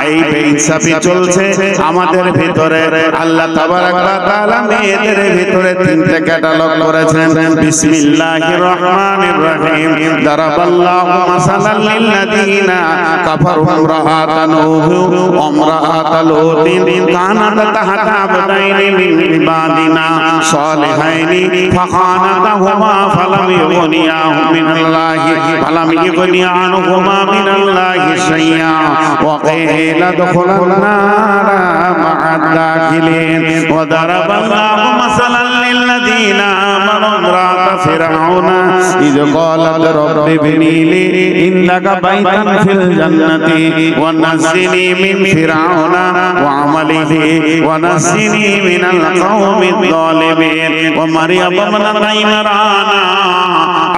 এই বেইনসাফি চলছে আমাদের ভিতরে। আল্লাহ তাবারাক ওয়া তাআলা মেয়েদের ভিতরে 3টে ক্যাটালগ করেছেন। বিসমিল্লাহির রহমানির রহিম। দারাবাল্লাহু মাসালাল লিল্লাযিনা কাফারু ইমরাআতা নূহ ওয়া ইমরাআতা লূতিন কানাতা তাহতা আবদাইনি মিন ইবাদিনা সালিহাইনি ফাখানাতাহুমা ফালাম ইউগনিয়া আনহুমা মিনাল্লাহি শাইআ ওয়া কিলা দুখুলান নারা মা'আদ দাখিলিন। ওয়া দারাবাল্লাহু মাসালাল লিল্লাযিনা আমানু ইমরাআতা ফিরআউনা ইয قالت رب ابني لي إنك بيتا في الجنة ونجني من فرعون وعمله ونجني من القوم الظالمين ومريم ابنة عمران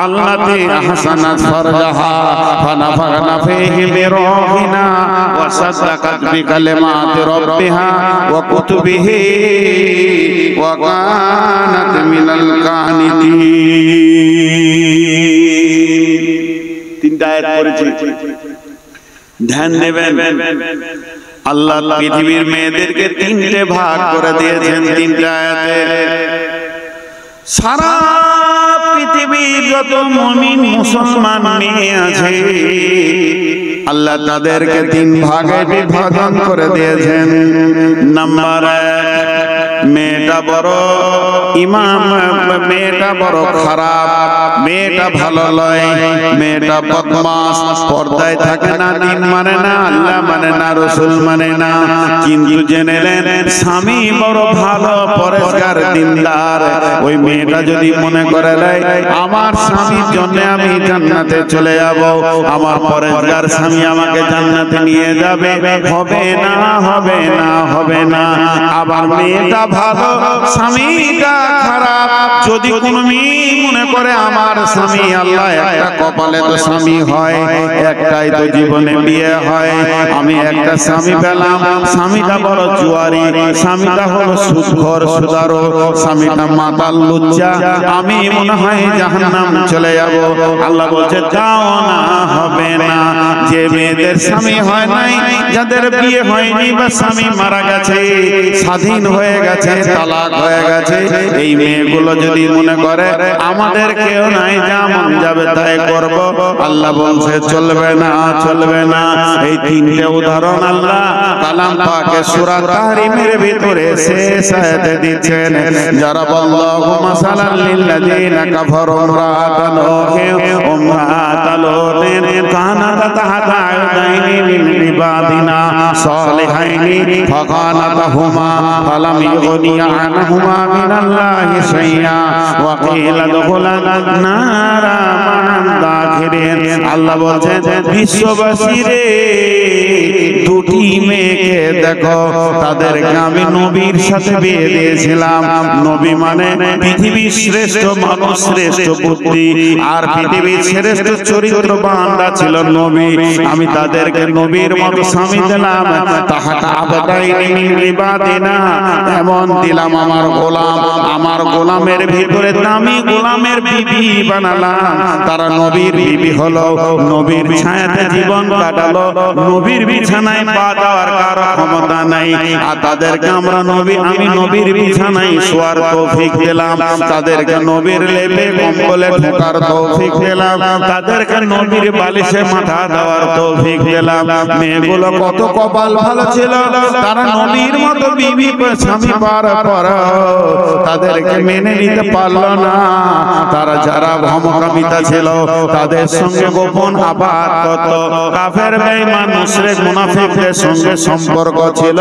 التي أحسنت فرجها فنفخنا فيه من روحنا وصدقت بكلمات ربها وكتبه وكانت من القانتين। 3টা আয়াত পড়েছি, ধ্যান দেবেন। আল্লাহ পৃথিবীর মেয়েদেরকে 3টে ভাগ করে দিয়েছেন 3টা আয়াতে। সারা পৃথিবীর যত মুমিন মুসলমান মেয়ে আছে আল্লাহ তাদেরকে 3 ভাগে বিভাজন করে দিয়েছেন। নাম্বার 1 মেয়েটা বড় ইমাম, মেয়েটা বড় খারাপ, মেয়েটা ভালো লয়, মেয়েটা বদমাস, পর্দায় থাকে না, দিন মানে না, আল্লাহ মানে না, রসুল মানে না। কিন্তু জেনেলেন স্বামী বড় ভালো, পরেশগার, দিনদার। ওই মেয়েটা যদি মনে করে আমার স্বামীর জন্য আমি জান্নাতে চলে যাব, আমার পরেশগার স্বামী আমাকে জান্নাতে নিয়ে যাবে, হবে না, হবে না, হবে না। আবার মেয়েটা ভালো, স্বামীটা খারাপ, যদি কোনো মেয়ে মনে করে আমার স্বামী, আল্লাহ একটা কপালে তো স্বামী হয়, একটাই তো জীবনে বিয়ে হয়, আমি একটা স্বামী পেলাম, স্বামীটা বড় জুয়ারি, স্বামীটা হলো সুদখোর, সুদারো, স্বামীটা মাতাল, লুচ্চা, আমি মনে হয় জাহান্নাম চলে যাব। আল্লাহ বলছে যাও না, হবে না। যে মেয়েদের স্বামী হয় নাই, যাদের বিয়ে হয়নি বা স্বামী মারা গেছে, স্বাধীন হয়ে গেছে, তালাক হয়ে গেছে, এই মেয়েগুলো যদি মনে করে আমাদের কেউ নাই, যা মন যাবে তাই করব, আল্লাহ বলছে চলবে না, চলবে না। এই তিনটে উদাহরণ আল্লাহ কালাম পাকে সূরা তাহরিমের ভিতরে শেষ আয়াতে দিচ্ছেন। যারা আল্লাহু মাসালাল লিল্লাযিনা কাফারু ইমরাআতান ইমরাআতাল লুতিন কানাত তাহতা আয়দাইনি মিন ইবাদিনা সালিহাইনি ফাকানাতাহুমা ফালাম ইগনিয়া আনহুমা মিনাল্লাহি শাইআ ওয়া কিলা দুখুলান নারা মান দাখিরিন। আল্লাহ বলছেন বিশ্ববাসী রে, দুটি মেয়েকে দেখো, তাদেরকে আমি নবীর সাথে বিয়ে দিয়েছিলাম। নবী মানে পৃথিবীর শ্রেষ্ঠ মানুষ, শ্রেষ্ঠ বুদ্ধি আর পৃথিবীর শ্রেষ্ঠ চরিত্রবানরা ছিল নবী। আমি তাদেরকে নবীর মতো স্বামী দিলাম। তাহাতা আবদাইনি মিন ইবাদিনা, এমন দিলাম আমার গোলাম, আমার গোলামের ভিতরে দামি গোলামের বিবি বানালাম। তারা নবীর বিবি হলো, নবীর ছায়াতে জীবন কাটালো, নবীর বিছানায় পা দেওয়ার কারো ক্ষমতা নাই। আর তাদেরকে আমরা নবী, আমি নবীর বিছানায় শোয়ার তৌফিক দিলাম, তাদেরকে নবীর লেপে কম্বলে ঢোকার তৌফিক দিলাম, তাদেরকে নবীর বালিশে মাথা দেওয়ার তৌফিক দিলাম। মেয়েগুলো কত কপাল ভালো ছিল, তারা নবীর মতো বিবি স্বামী পাওয়ার পর তাদেরকে মেনে নিতে পারলো না। তারা যারা ভমকামিতা ছিল, তাদের সঙ্গে গোপন আবাদ করত, কাফের বেঈমান মুশরিক মুনাফিকদের সঙ্গে সম্পর্ক ছিল।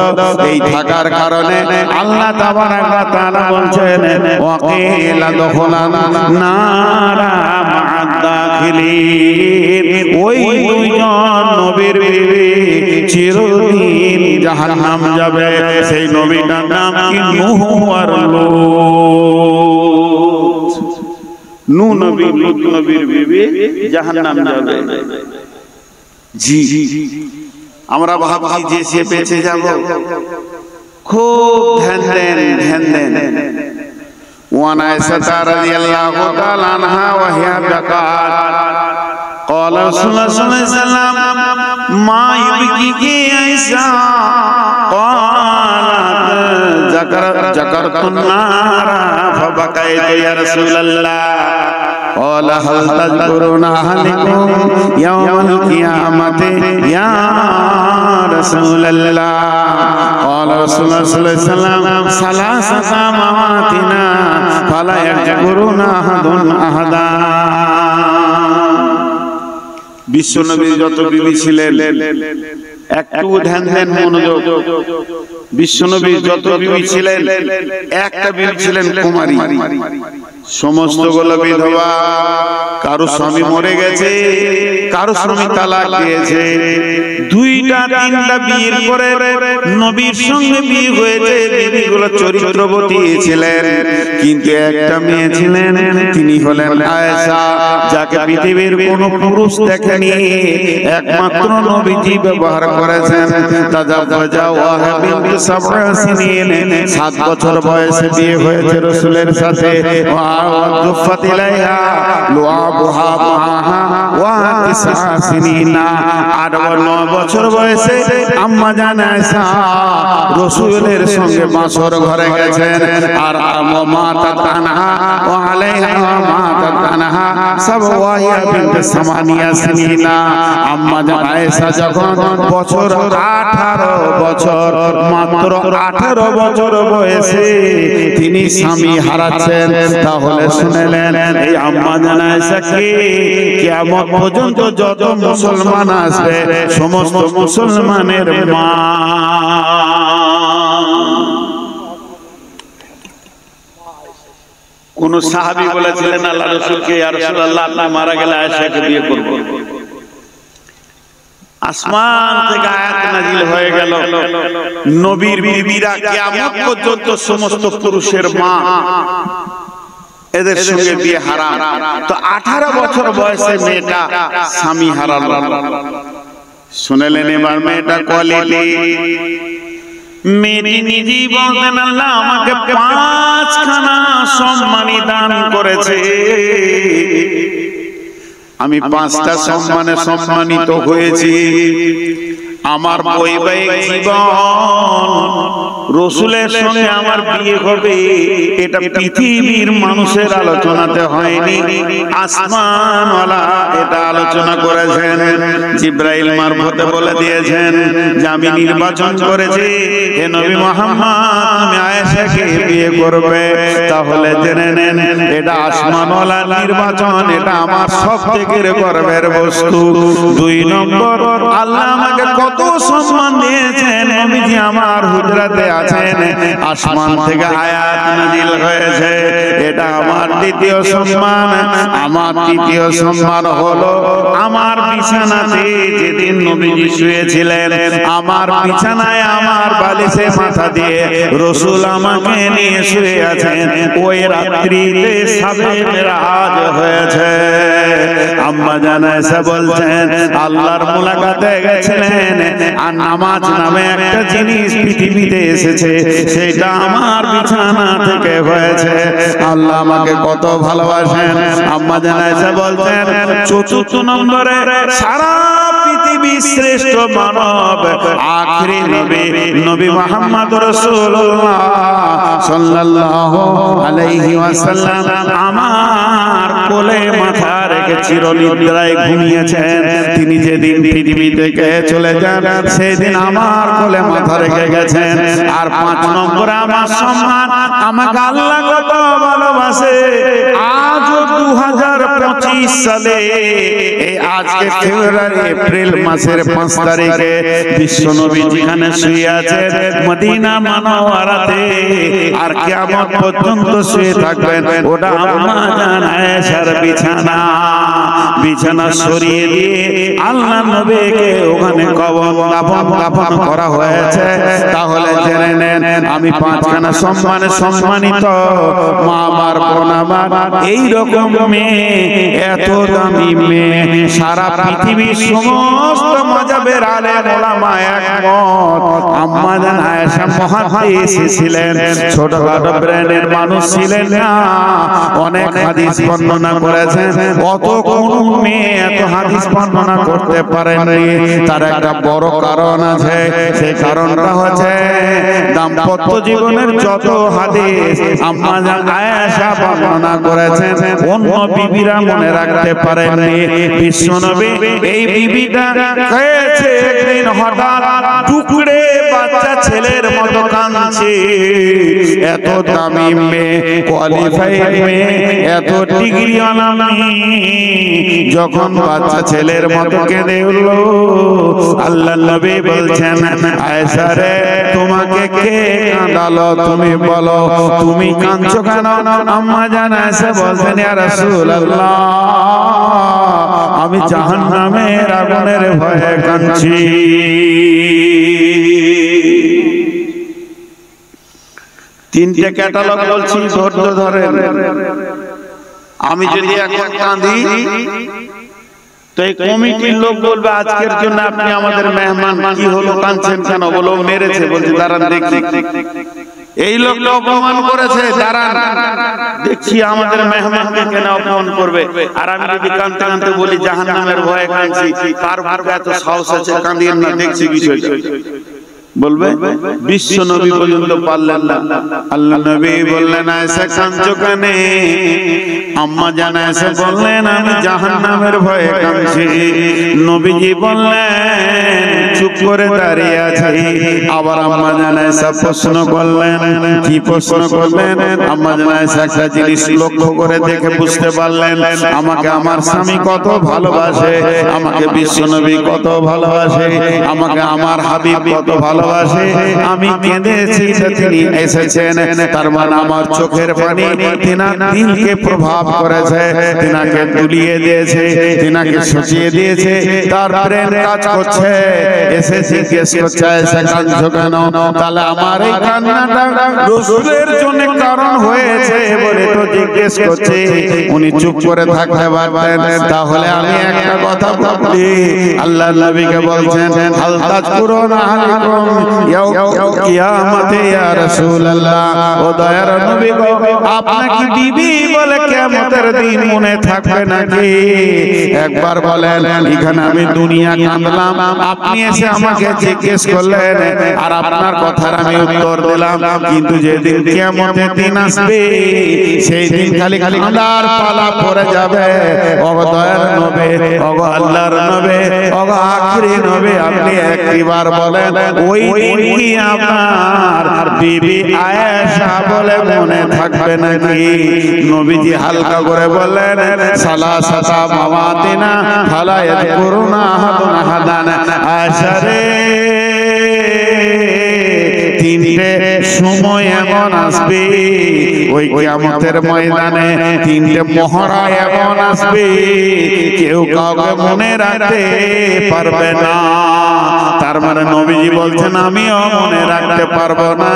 এই থাকার কারণে আল্লাহ তাবারাক ওয়া তাআলা বলছেন ওয়াকিলা দুখুলান নারা মা'আদ দাখিলিন। ওই দুইজন নবীর বিবি চিরদিন জাহান্নাম যাবে। সেই নবীটার নাম কি? নূহ আর লূত। নূহ নবী, লূত নবীর বিবি জাহান্নাম যাবে। জি, আমরা ভাবছি যে সে বেঁচে যাব, খুব ধ্যান দেন, ধ্যান দেন। ওয়ান আয়েশা রাদিয়াল্লাহু তাআলা আনহা ওয়া হিয়া তাকাত قال رسول الله صلى الله عليه وسلم ما يبكيك عائشة قالت ذكرت النار فبكيت يا رسول الله قال هل تذكرون أهلكم يوم القيامة يا رسول الله قال رسول الله صلى الله عليه وسلم ثلاثة مواتنا فلا يذكرون أحد أحدا। বিশ্বনবী যত বিবি ছিলেন, একটু ধ্যান দেন, মনোযোগ। বিশ্বনবী যত বিবি ছিলেন, একটা বিবি ছিলেন কুমারী, সমস্ত গুলো বিধবা। কারো স্বামী মরে গেছে, কারো স্বামী তালাক দিয়েছে, দুইটা তিনটা বিয়ের পরে নবীর সঙ্গে বিয়ে হয়েছে। বিবিগুলো চরিত্রবতী ছিলেন, কিন্তু একটা মেয়ে ছিলেন, তিনি হলেন আয়েশা, যাকে পৃথিবীর কোন পুরুষ দেখেনি, একমাত্র নবীজি ব্যবহার করেছেন। তাজাওয়াজা ওয়াহা বিনতে সাবআ সিনিন, 7 বছর বয়সে বিয়ে হয়েছে রাসূলের সাথে। ওয়াজুফাত ইলাইহা লুআবুহা মাহা ওয়া 9 সিনিনা, 8 9 বছর বয়সে আম্মা জান আয়েশা রাসূলের সঙ্গে বাসর ঘরে গেছেন আর মাতা তানহা ও আলাইহা মাতা তানহা সব ওয়াহিয়া বিনতে সামানিয়া সিনিনা আম্মা জান আয়েশা যখন বছর 18 বছর মাত্র 18 বছর বয়সে তিনি স্বামী হারাচ্ছেন তাহলে শুনলেন এই আম্মা জান আয়েশা কে কিয়ামত পর্যন্ত যত মুসলমান আসবে সমস্ত মুসলমানের মা কোন সাহাবী বলেছিলেন আল্লাহ রাসূলকে ইয়া রাসূলুল্লাহ আপনি মারা গেলে আয়েশাকে বিয়ে করব আসমান থেকে আয়াত নাযিল হয়ে গেল নবীর বিবিরা কিয়ামত পর্যন্ত সমস্ত পুরুষের মা এদের সঙ্গে বিয়ে হারাম তো 18 বছর বয়সে মেয়েটা স্বামী হারালো শুনলেন এবার মেয়েটা কোয়ালিটি মেরি নিজেই বলতেন আল্লাহ আমাকে 5খানা সম্মানী দান করেছে আমি 5টা সম্মানে সম্মানিত হয়েছি আমার বৈবাহিক জীবন রাসূলের সঙ্গে আমার বিয়ে হবে এটা পৃথিবীর মানুষের আলোচনাতে হয়নি আসমানওয়ালা এটা আলোচনা করেছেন জিবরাইল মারফতে বলে দিয়েছেন যে আমি নির্বাচন করেছি হে নবী মুহাম্মদ তুমি আয়েশাকে বিয়ে করবে তাহলে জেনে নেন এটা আসমানওয়ালা নির্বাচন এটা আমার সবথেকে গর্বের বস্তু 2 নম্বর আল্লাহ আমাকে কত সম্মান দিয়েছেন নবীজি আমার হুজরাতে আছেন আসমান থেকে আয়াত নাযিল হয়েছে এটা আমার দ্বিতীয় সম্মান আমার তৃতীয় সম্মান হলো আমার বিছানাতে যেদিন নবীজি শুয়েছিলেন আমার বিছানায় আমার বালিশে মাথা দিয়ে রাসূল আমাকে নিয়ে শুয়ে আছেন ওই রাত্রিতে সাবে মেরাজ হয়েছে আম্মা জান আয়েশা বলছেন আল্লাহর মুলাকাতে গেছিলেন আর নামাজ নামে একটা জিনিস পৃথিবীতে এসেছে সেটা আমার বিছানা থেকে হয়েছে আল্লাহ আমাকে কত ভালোবাসেন আম্মা জান আয়েশা বলছেন চতুর্থ নম্বরে সারা পৃথিবীর শ্রেষ্ঠ মানব আখেরি নবী নবী মুহাম্মদ রাসূলুল্লাহ সাল্লাল্লাহু আলাইহি ওয়াসাল্লাম আমার কোলে মাথা রেখে চিরনিদ্রায় ঘুমিয়েছেন তিনি যেদিন পৃথিবী থেকে চলে যান সেদিন আমার কোলে মাথা রেখে গেছেন আর 5 নম্বরে আমার সম্মান আমাকে আল্লাহ কত ভালোবাসে আজ 2025 সালে এই আজকে ফেব্রুয়ারি এপ্রিল মাসের 5 তারিখে বিশ্ব নবী যেখানে শুয়ে আছেন মদিনা মুনাওয়ারাতে আর কিয়ামত পর্যন্ত শুয়ে থাকবেন ওটা আম্মা জান আয়েশার বিছানা বিছানা সরিয়ে দিয়ে আল্লাহ নবীকে ওখানে কবর দাফন করা হয়েছে তাহলে জেনে নেন আমি 5খানা সম্মানে সম্মানিত মা আমার বোন আমার এই রকম মেয়ে এত দামি মেয়ে সারা পৃথিবীর সমস্ত মাযহাবের আলেম ওলামা একমত আম্মা জান আয়েশা মুহাদ্দিস ছিলেন ছোটখাটো ব্রেনের মানুষ ছিলেন না অনেক হাদিস বর্ণনা করেছেন অত কোন মেয়ে এত হাদিস বর্ণনা করতে পারেনি তার একটা বড় কারণ আছে সেই কারণটা হচ্ছে দাম্পত্য জীবনের যত হাদিস আম্মা জান আয়েশা বর্ণনা করেছেন অন্য বিবিরা মনে রাখতে পারেননি বিশ্বনবী এই বিবিটা হয়েছে একদিন হঠাৎ টুকরে বাচ্চা ছেলের মতো কাঁদছে এত দামি মেয়ে কোয়ালিফাইড মেয়ে এত ডিগ্রিওয়ালা মেয়ে যখন বাচ্চা ছেলের মতো কেঁদে উঠল আল্লাহ নবী বলছেন আয়েশা রে তোমাকে কে কাঁদালো তুমি বলো তুমি কাঁদছো কেন আম্মা জান আয়েশা বলছেন ইয়া রাসূলুল্লাহ আমি জাহান্নামের আগুনের ভয়ে কাঁদছি তিনটে ক্যাটালগ বলছি ধৈর্য ধরেন আমি যদি এখন কাঁদি তো এই কমিটির লোক বলবে আজকের জন্য আপনি আমাদের মেহমান কি হলো কাঁদছেন কেন বলো মেরেছে বলছি দাঁড়ান দেখি এই লোকটা অপমান করেছে, দাঁড়ান দেখছি আমাদের মেহমানকে কেন অপমান করবে। আর আমি যদি কাঁদতে কাঁদতে বলি জাহান্নামের ভয়ে কাঁদছি, কার ভাগ্যে এত সাহস আছে কাঁদিয়েন না, দেখছি বিষয়টা বলবে। বিশ্ব নবী পর্যন্ত পারলেন না। আল্লাহ নবী বললেন এসে কাঁদছো কেন? আম্মা জান এসে বললেন আমি জাহান্নামের ভয়ে কাঁদছি। নবীজি বললেন চুপ করে দাঁড়িয়ে আছে। আবার আম্মা জান এসে প্রশ্ন করলেন, কি প্রশ্ন করলেন? আম্মা জান এসে একটা জিনিস লক্ষ্য করে দেখে বুঝতে পারলেন আমাকে আমার স্বামী কত ভালোবাসে, আমাকে বিশ্ব নবী কত ভালোবাসে, আমাকে আমার হাবিব কত ভালোবাসে। আমি কেঁদেছি তিনি এসেছেন, তার মানে আমার চোখের পানি তিনার দিলকে প্রভাব করেছে, তিনাকে দুলিয়ে দিয়েছে, তিনাকে সচিয়ে দিয়েছে, তার ব্রেন কাজ করছে। এসে জিজ্ঞেস করছে এসে কাঁদছো কেন? তাহলে আমার এই কান্নাটা রাসূলের জন্য কারণ হয়েছে বলে তো জিজ্ঞেস করছে। উনি চুপ করে থাকতে পারতেন। তাহলে আমি একটা কথা বলি, আল্লাহ নবীকে বলছেন হাল তাজকুরুনা আলাইকুম কিয়ামতে ইয়া রাসূলুল্লাহ, ও দয়ার নবী গো আপনাকে বিবি বলে কিয়ামতের দিন মনে থাকবে নাকি? একবার বলেন। এখানে আমি দুনিয়া কাঁদলাম, আপনি এসে আমাকে জিজ্ঞেস করলেন আর আপনার কথার আমি উত্তর দিলাম, কিন্তু যেদিন কিয়ামতের দিন আসবে সেই দিন খালি কান্নার পালা পড়ে যাবে। ও দয়ার নবী, ও আল্লাহর নবী, ও আখিরি নবী, আপনি একবার বলেন ওই দিন কি আপনার বিবি আয়েশা বলে মনে থাকবে নাকি? নবীজি হালকা করে বললেন সালাসাতা মাওয়াতিনা ফালা ইয়াযকুরুনা আহাদুন আহাদান। আয়েশা রে, তিনটে সময় এমন আসবে ওই কিয়ামতের ময়দানে, তিনটে মহড়া এমন আসবে কেউ কাউকে মনে রাখতে পারবে না। তার মানে নবীজি বলছেন আমিও মনে রাখতে পারবো না।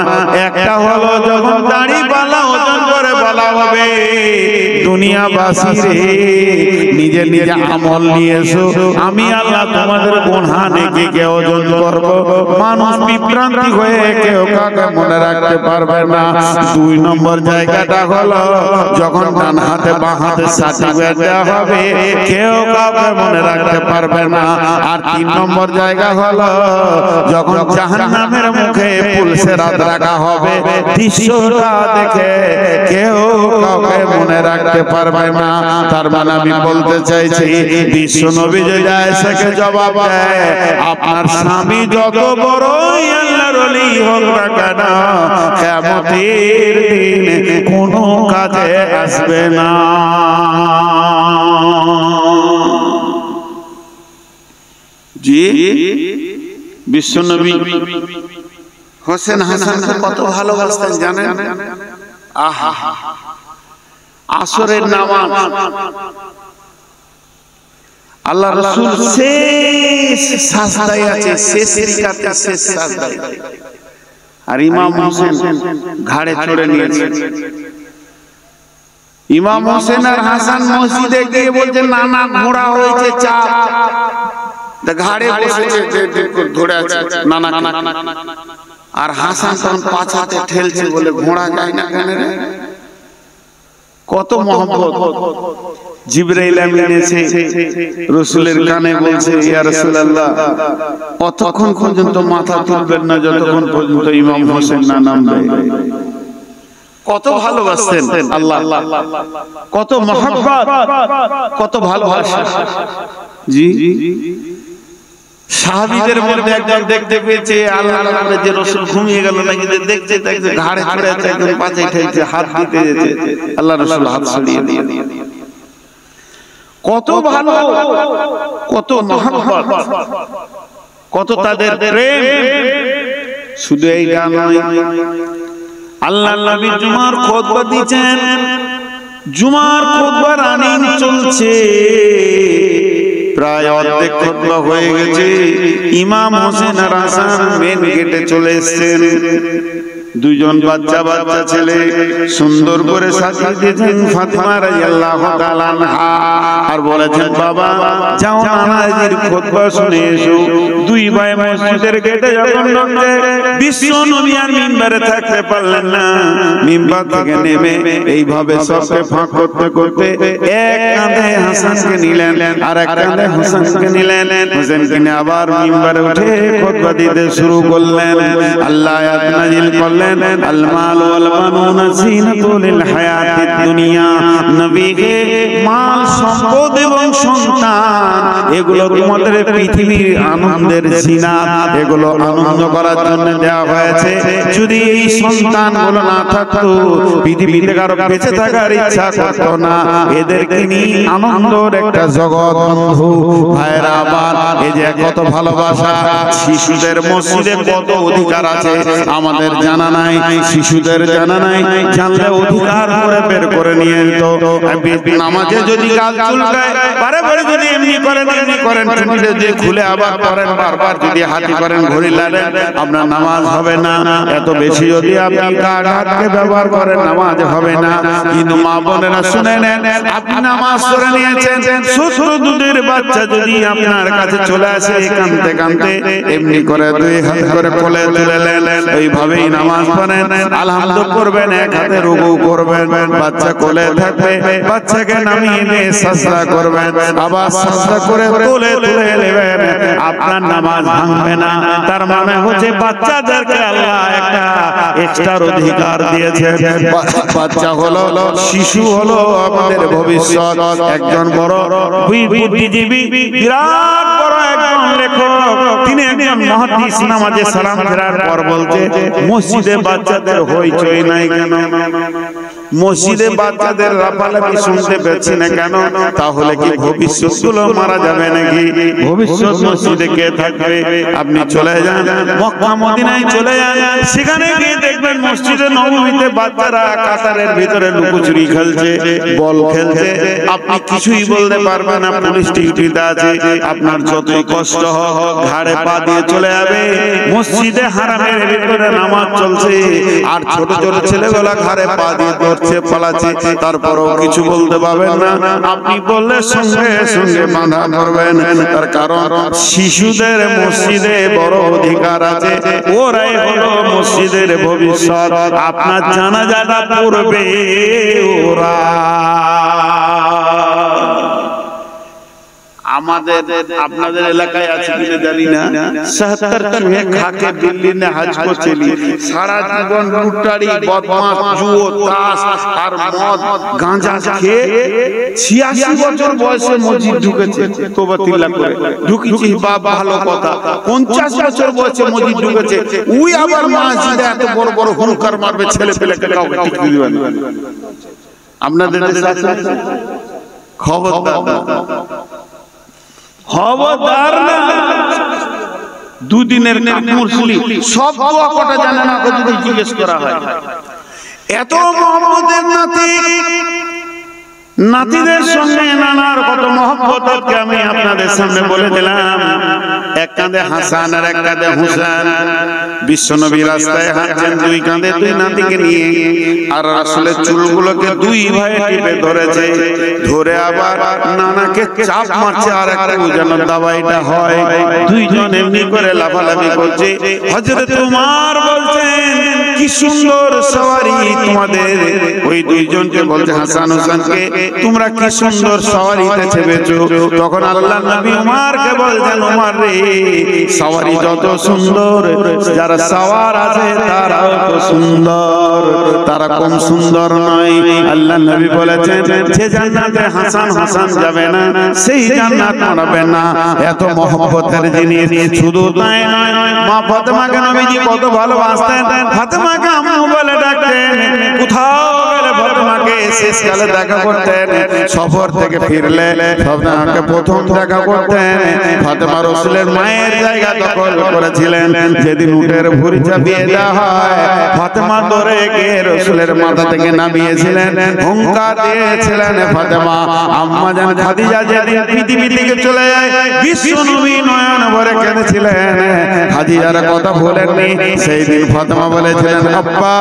একটা হলো যখন দাড়ি পালা ওজন করে বলা হবে দুনিয়াবাসী রে নিজে নিজে আমল নিয়ে এসো, আমি আল্লাহ তোমাদের গুনাহ নেকিকে ওজন করব। মানুষ বিভ্রান্তি হয়ে কেউ কাউকে মনে রাখতে পারবে না। দুই নম্বর জায়গাটা হলো যখন ডান হাতে বাঁ হাতে সার্টিফিকেট দেওয়া হবে কেউ কাউকে মনে রাখতে পারবে না। আর তিন নম্বর জায়গা হলো যখন জাহান্নামের মুখে পুলসেরাত রাখা হবে, দৃশ্যটা দেখে কেউ কাউকে মনে রাখতে পারবে না। তার মানে আমি বলতে চাইছি বিশ্ব নবী যে আয়েশাকে জবাব দেয় আপনার স্বামী যত বড়ই আল্লাহর ওলি হোক না কেন কিয়ামতের দিনে কোনো কাজে আসবে না। জি বিশ্ব নবী হোসেন হাসানকে কত ভালোবাসতেন জানেন? আহা, আসরের নামাজ আল্লাহ রাসূল শেষ সাজদায় আছে, শেষ রিকাতে শেষ সাজদায়, আর ইমাম হোসেন ঘাড়ে চড়ে নিয়েছে। ইমাম হোসেন আর হাসান মসজিদে গিয়ে বলছে না না ঘোড়া হয়েছে চাপ, ঘাড়ে বসেছে ধরে আছে না না না, আর হাসান তখন পাছাতে ঠেলছে বলে ঘোড়া যায় না কেন রে? কত মহব্বত। জিবরাইল আমিন এসে রাসূলের কানে বলছে ইয়া রাসূলুল্লাহ কতক্ষণ পর্যন্ত মাথা তুলবেন না যতক্ষণ পর্যন্ত ইমাম হোসেন না নামবে। কত ভালোবাসতেন আল্লাহ, কত মহব্বত, কত ভালোবাসা। জি সাহাবীদের মধ্যে একজন দেখতে পেয়েছে আল্লাহর নামে যে রাসূল ঘুমিয়ে গেল নাকি, দেখতে দেখতে ঘাড়ে চড়ে আছে, একজন পাশে ঠেলছে, হাত দিতে যেতে আল্লাহ রাসূল হাত সরিয়ে দিয়ে। কত ভালো, কত মহব্বত, কত তাদের প্রেম। শুধু এইটা নয়, আল্লাহ নবী জুমার খুতবা দিয়েছেন, জুমার খুতবা রানিং চলছে, প্রায় অর্ধেক খুতবা হয়ে গেছে। ইমাম হোসেন আর হাসান মেন গেটে চলে এসেছেন। দুইজন বাচ্চা বাচ্চা ছেলে সুন্দর করে সাজিয়ে দিয়েছেন ফাতিমা রাদিয়াল্লাহু তাআলা আনহা, আর বলেছেন বাবা যাও নামাজের খুতবা শুনে এসো। দুই ভাই মসজিদের গেটে যখন ঢুকছে, বিশ্ব নবী আর মিম্বারে থাকতে পারলেন না, মিম্বার থেকে নেমে এইভাবে সবকে ফাঁক করতে করতে এক কাঁধে হাসানকে নিলেন আর এক কাঁধে হোসেনকে নিলেন। হোসেনকে নিয়ে আবার মিম্বারে উঠে খুতবা দিতে শুরু করলেন। আল্লাহ আয়াত নাযিল করলেন, আল মাল ওয়াল বানুনা জিনাতুল হায়াতিদ দুনিয়া। নবীকে মাল সম্পদ এবং সন্তান এগুলো তোমাদের পৃথিবীর আনন্দের জিনাত, এগুলো আনন্দ করার জন্য দেওয়া হয়েছে। যদি এই সন্তানগুলো না থাকতো পৃথিবীতে কারো বেঁচে থাকার ইচ্ছা করতো না। এদেরকে নিয়ে আনন্দের একটা জগৎ। বন্ধু ভাইরা আবার এই যে কত ভালোবাসা, শিশুদের মসজিদে কত অধিকার আছে আমাদের জানা নাই, শিশুদের জানা নাই। জানলে অধিকার করে বের করে নিয়ে যেত। নামাজে যদি গাল চুলকায় বারে বারে যদি এমনি করেন যদি খুলে আবার করেন, বারবার যদি হাতি করেন ঘড়ি লাগান, আপনার নামাজ হবে না। এত বেশি যদি আপনি কাঠকে ব্যবহার করেন নামাজ হবে না। কিন্তু মা বোনেরা শুনে নেন, আপনি নামাজ পড়ে নিয়েছেন, ছোট দুধের বাচ্চা যদি আপনার কাছে চলে আসে কাঁদতে কাঁদতে এমনি করে দুই হাত করে কোলে তুলে নেন, এইভাবেই নামাজ পড়েন, আলহামদুলিল্লাহ করবেন, এক হাতে রুকু করবেন, বাচ্চা কোলে থাকবে, বাচ্চাকে নামিয়ে নিয়ে সাজদা করবেন, আবার সাজদা করে কোলে তুলে নেবেন, আপনার নামাজ ভাঙবে না। তার মানে হচ্ছে বাচ্চাদেরকে আল্লাহ একটা এক্সট্রা অধিকার দিয়েছে। বাচ্চা হলো, শিশু হলো আমাদের ভবিষ্যৎ। একজন বড় বুদ্ধিজীবী, বিরাট বড় একজন লেখক, তিনি একজন মুহাদ্দিস নামাজে সালাম ফেরার পর বলছে, মসজিদে বাচ্চাদের হইচই নাই কেন? মসজিদে বাচ্চাদের লাফালাফি শুনতে পেয়েছি না কেন? তাহলে কি ভবিষ্যৎ গুলো মারা যাবে নাকি? ভবিষ্যৎ মসজিদে কে থাকবে? আপনি চলে যান মক্কা মদিনায় চলে যান, সেখানে গিয়ে দেখবেন মসজিদে নববীতে বাচ্চারা কাতারের ভিতরে লুকোচুরি খেলছে, বল খেলছে। আপনি কিছুই বলতে পারবেন না, পুলিশ ডিউটিতে আছে। আপনার যতই কষ্ট হোক ঘাড়ে পা দিয়ে চলে যাবে। মসজিদে হারামের ভিতরে নামাজ চলছে আর ছোট ছোট ছেলেগুলা ঘাড়ে পা দিয়ে পালাচ্ছে, তারপরও কিছু বলতে পারবেন না। আপনি বললে সঙ্গে সঙ্গে বাধা করবেন। তার কারণ শিশুদের মসজিদে বড় অধিকার আছে, ওরাই হলো মসজিদের ভবিষ্যৎ। আপনার জানাজাটা পড়বে ওরা। আমাদের আপনাদের এলাকায় আছে কিনা জানি না, ৭৭ চুহে খাকে দিল্লি নে হাজ কো চলি, সারা জীবন লুটারি বদমাশ জুয়ো তাস আর মদ গাঁজা খেয়ে ৮৬ বছর বয়সে মসজিদ ঢুকেছে। তোবাতিল্লাহ করে ঢুকেছি, বা ভালো কথা। ৫০ বছর বয়সে মসজিদ ঢুকেছে, ওই আবার মসজিদে এত বড় বড় হুঙ্কার মারবে, ছেলে পেলেকে কাউকে টিকতে দিবে না। আপনাদের খবরদার না। দুদিনের মুরসুলি সব দোয়া কটা জানে না, যদি জিজ্ঞেস করা হয়। এত মহব্বতের নাতিদের সঙ্গে নানার কত মহব্বত আমি আপনাদের সামনে বলে দিলাম। এক কাঁধে হাসান আর এক কাঁধে হুসেন। বিশ্বনবী রাস্তায় হাঁটছেন, দুই কাঁধে দুই নাতিকে নিয়ে, আর আসলে চুলগুলোকে দুই ভাই টিপে ধরেছে, ধরে আবার নানাকে চাপ মারছে, আর একটা যেন দাবাইটা হয়। দুইজন এমনি করে লাফালাফি করছে। হযরত ওমর বলছেন, কি সুন্দর সওয়ারি তোমাদের। ওই দুইজনকে বলছে, হাসান হোসেনকে, তোমরা কি সুন্দর সওয়ারিতে চেপেছো। তখন আল্লাহর নবী ওমরকে বলছেন, ওমর রে, সওয়ারি যত সুন্দর, যারা সওয়ার আছে তারাও তো সুন্দর, তারা কম সুন্দর নয়। আল্লাহর নবী বলেছেন, যে জান্নাতে হাসান হাসান যাবে না, সেই জান্নাত পাবে না। এত মহব্বতের জিনিস। শুধু তাই নয়, মা ফাতেমাকে নবীজি কত ভালোবাসতেন। ফাতেমাকে আম্মু বলে ডাকতেন। কোথাও গেলে ফাতেমাকে শেষকালে দেখা করতেন। সফর থেকে ফিরলে ফাতেমাকে প্রথম দেখা করতেন। ফাতেমা রাসূলের মায়ের জায়গা দখল করেছিলেন। যেদিন উটের ভুঁড়ি চাপিয়ে দেওয়া হয়, ফাতেমা ধরে গিয়ে রাসূলের মাথা থেকে নামিয়েছিলেন, হুঙ্কার দিয়েছিলেন। ফাতেমা আম্মা জান খাদিজা যেদিন পৃথিবী থেকে চলে যায়, বিশ্ব নবী নয়ন ভরে কেঁদেছিলেন। খাদিজার কথা বলেননি। সেই দিন ফাতেমা বলেছিলেন, বলেছিলেন, আব্বা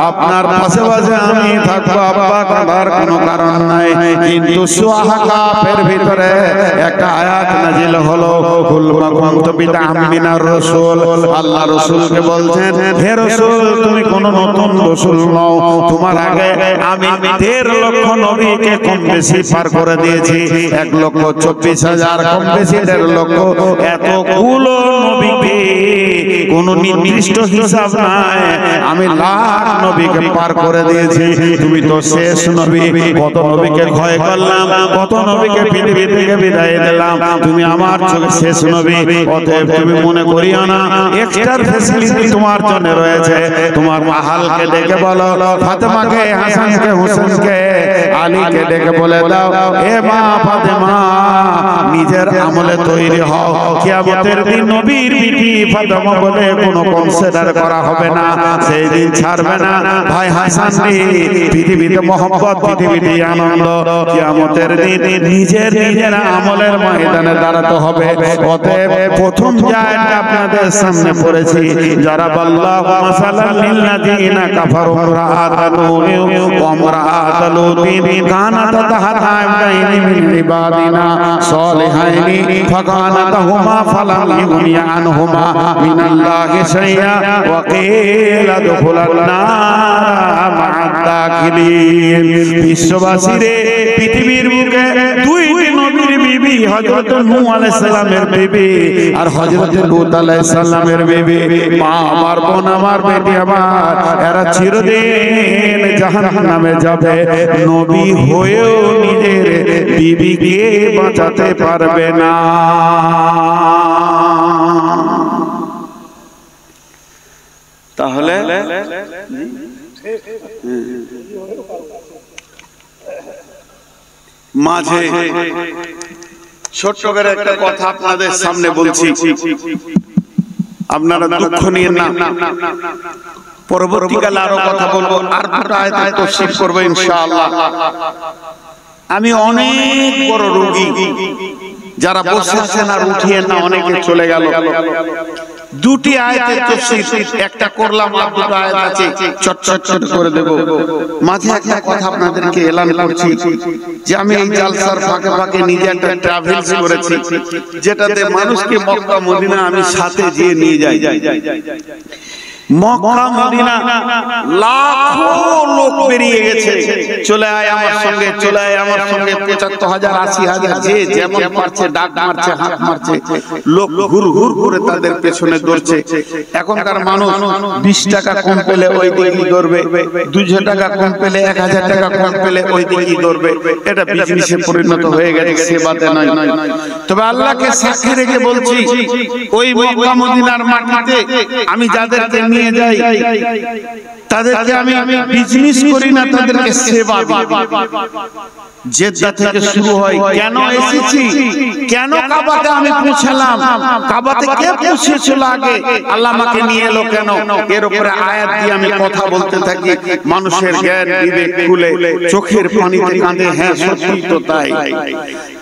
আপনার পাশে পাশে আমি থাকবো, আব্বা কাঁদার কোনো কারণ নাই। কিন্তু সূরা কাফের ভিতরে একটা আয়াত নাজিল হলো, কুল মা কুনতু বিদআম মিনার রাসূল। আল্লাহ রাসূলকে বলছেন, হে রাসূল তুমি কোন নতুন রাসূল নও, তোমার আগে আমি 1.5 লক্ষ নবীকে কম বেশি পার করে দিয়েছি। 1,24,000 কম বেশি 1.5 লক্ষ, এতগুলো নবীকে কোন নির্দিষ্ট হিসাব নাই, আমি লাখ নবীকে পার করে দিয়েছি। তুমি তো শেষ নবী, কত নবীকে ক্ষয় করলাম, কত নবীকে পৃথিবী থেকে বিদায় দিলাম, তুমি আমার চোখে শেষ নবী। অতএব তুমি মনে করিও না এক্সট্রা ফ্যাসিলিটি তোমার জন্য রয়েছে। তোমার মাহালকে ডেকে বলো, ফাতেমাকে, হাসানকে, হোসেনকে, আলীকে ডেকে বলে দাও, এ মা ফাতেমা নিজের আমলে তৈরি হও, কিয়ামতের দিন নবীর বিবি ফাতেমা বলে কোনো কনসিডার করা হবে না, সেই দিন ছাড়বে না। ভাই হাসান রে, পৃথিবীতে মহব্বত, পৃথিবীতে আনন্দ, কিয়ামতের দিন নিজের আমলের ময়দানে দাঁড়াতে হবে। অতএব প্রথম জায়গাটা আপনাদের সামনে পড়েছি, যারা আল্লাহু মাসালাল লিল্লাযিনা কাফারু রাআতানু ওয়া রাআতালু কানাতা তাহতা আবদাইনি মিন ইবাদিনা সালিহাইনি ফাকানাতাহুমা ফালাম ইউগনিয়া আনহুমা মিনাল্লাহি শাইআ ওয়া কিলা দুখুলান নার মা'আদ দাখিলিন। বিশ্ববাসীরে, পৃথিবীর বুকে দুইটি নবীর বিবি, হযরত নূহ আলাইহিস সালামের বিবি আর হযরত লূত আলাইহিস সালামের বিবি। মা আমার, বোন আমার, বেটি আমার, এরা চিরদিন জাহান্নামে যাবে। নবী হয়েও নিজের বিবিকে বাঁচাতে পারবে না। তাহলে মাঝে ছোট্ট করে একটা কথা আপনাদের সামনে বলছি, আপনারা দুঃখ নিয়ে না, পরবর্তীকালে আরো কথা বলবো, আর দুটো আয়াত তাফসীর করব ইনশাআল্লাহ। আমি অনেক বড় রোগী, যারা বসে আছেন আর উঠিয়েন না, অনেকে চলে গেল। দুটি আয়াতের তাফসীর একটা করলাম, আর দুটো আয়াত আছে চট চট চট করে দেব। মাঝে একটা কথা আপনাদেরকে এলান করছি যে আমি এই জালসার ফাঁকে ফাঁকে নিজে একটা ট্রাভেলস করেছি, যেটাতে মানুষকে মক্কা মদিনা আমি সাথে যেয়ে নিয়ে যাই। মক্কা মদিনা লাখো লোক বেরিয়ে গেছে, চলে আয় আমার সঙ্গে, চলে আয় আমার সঙ্গে। ৭৫,০০০, ৮০,০০০, যে যেমন পারছে ডাক মারছে, হাত মারছে, লোক ঘুর ঘুর করে তাদের পেছনে দৌড়ছে। এখনকার মানুষ ২০ টাকা কম পেলে ওই দিকেই দৌড়বে, ২০০ টাকা কম পেলে, ১০০০ টাকা কম পেলে ওই দিকেই দৌড়বে। এটা বিজনেসে পরিণত হয়ে গেছে, সেবাতে নয়। তবে আল্লাহকে সাক্ষী রেখে বলছি, ওই মক্কা মদিনার মাটিতে আমি যাদেরকে নিয়ে যাই, তাদেরকে আমি বিজনেস করি না, তাদেরকে সেবা দিই। জেদ্দা থেকে শুরু হয়, কেন এসেছি, কেন কাবাতে আমি পৌঁছালাম, কাবাতে কে পৌঁছেছিল আগে, আল্লাহ আমাকে নিয়ে এলো কেন, এর উপরে আয়াত দিয়ে আমি কথা বলতে থাকি। মানুষের জ্ঞান বিবেক খুলে চোখের পানিতে কাঁদে, হ্যাঁ সত্যি তো তাই।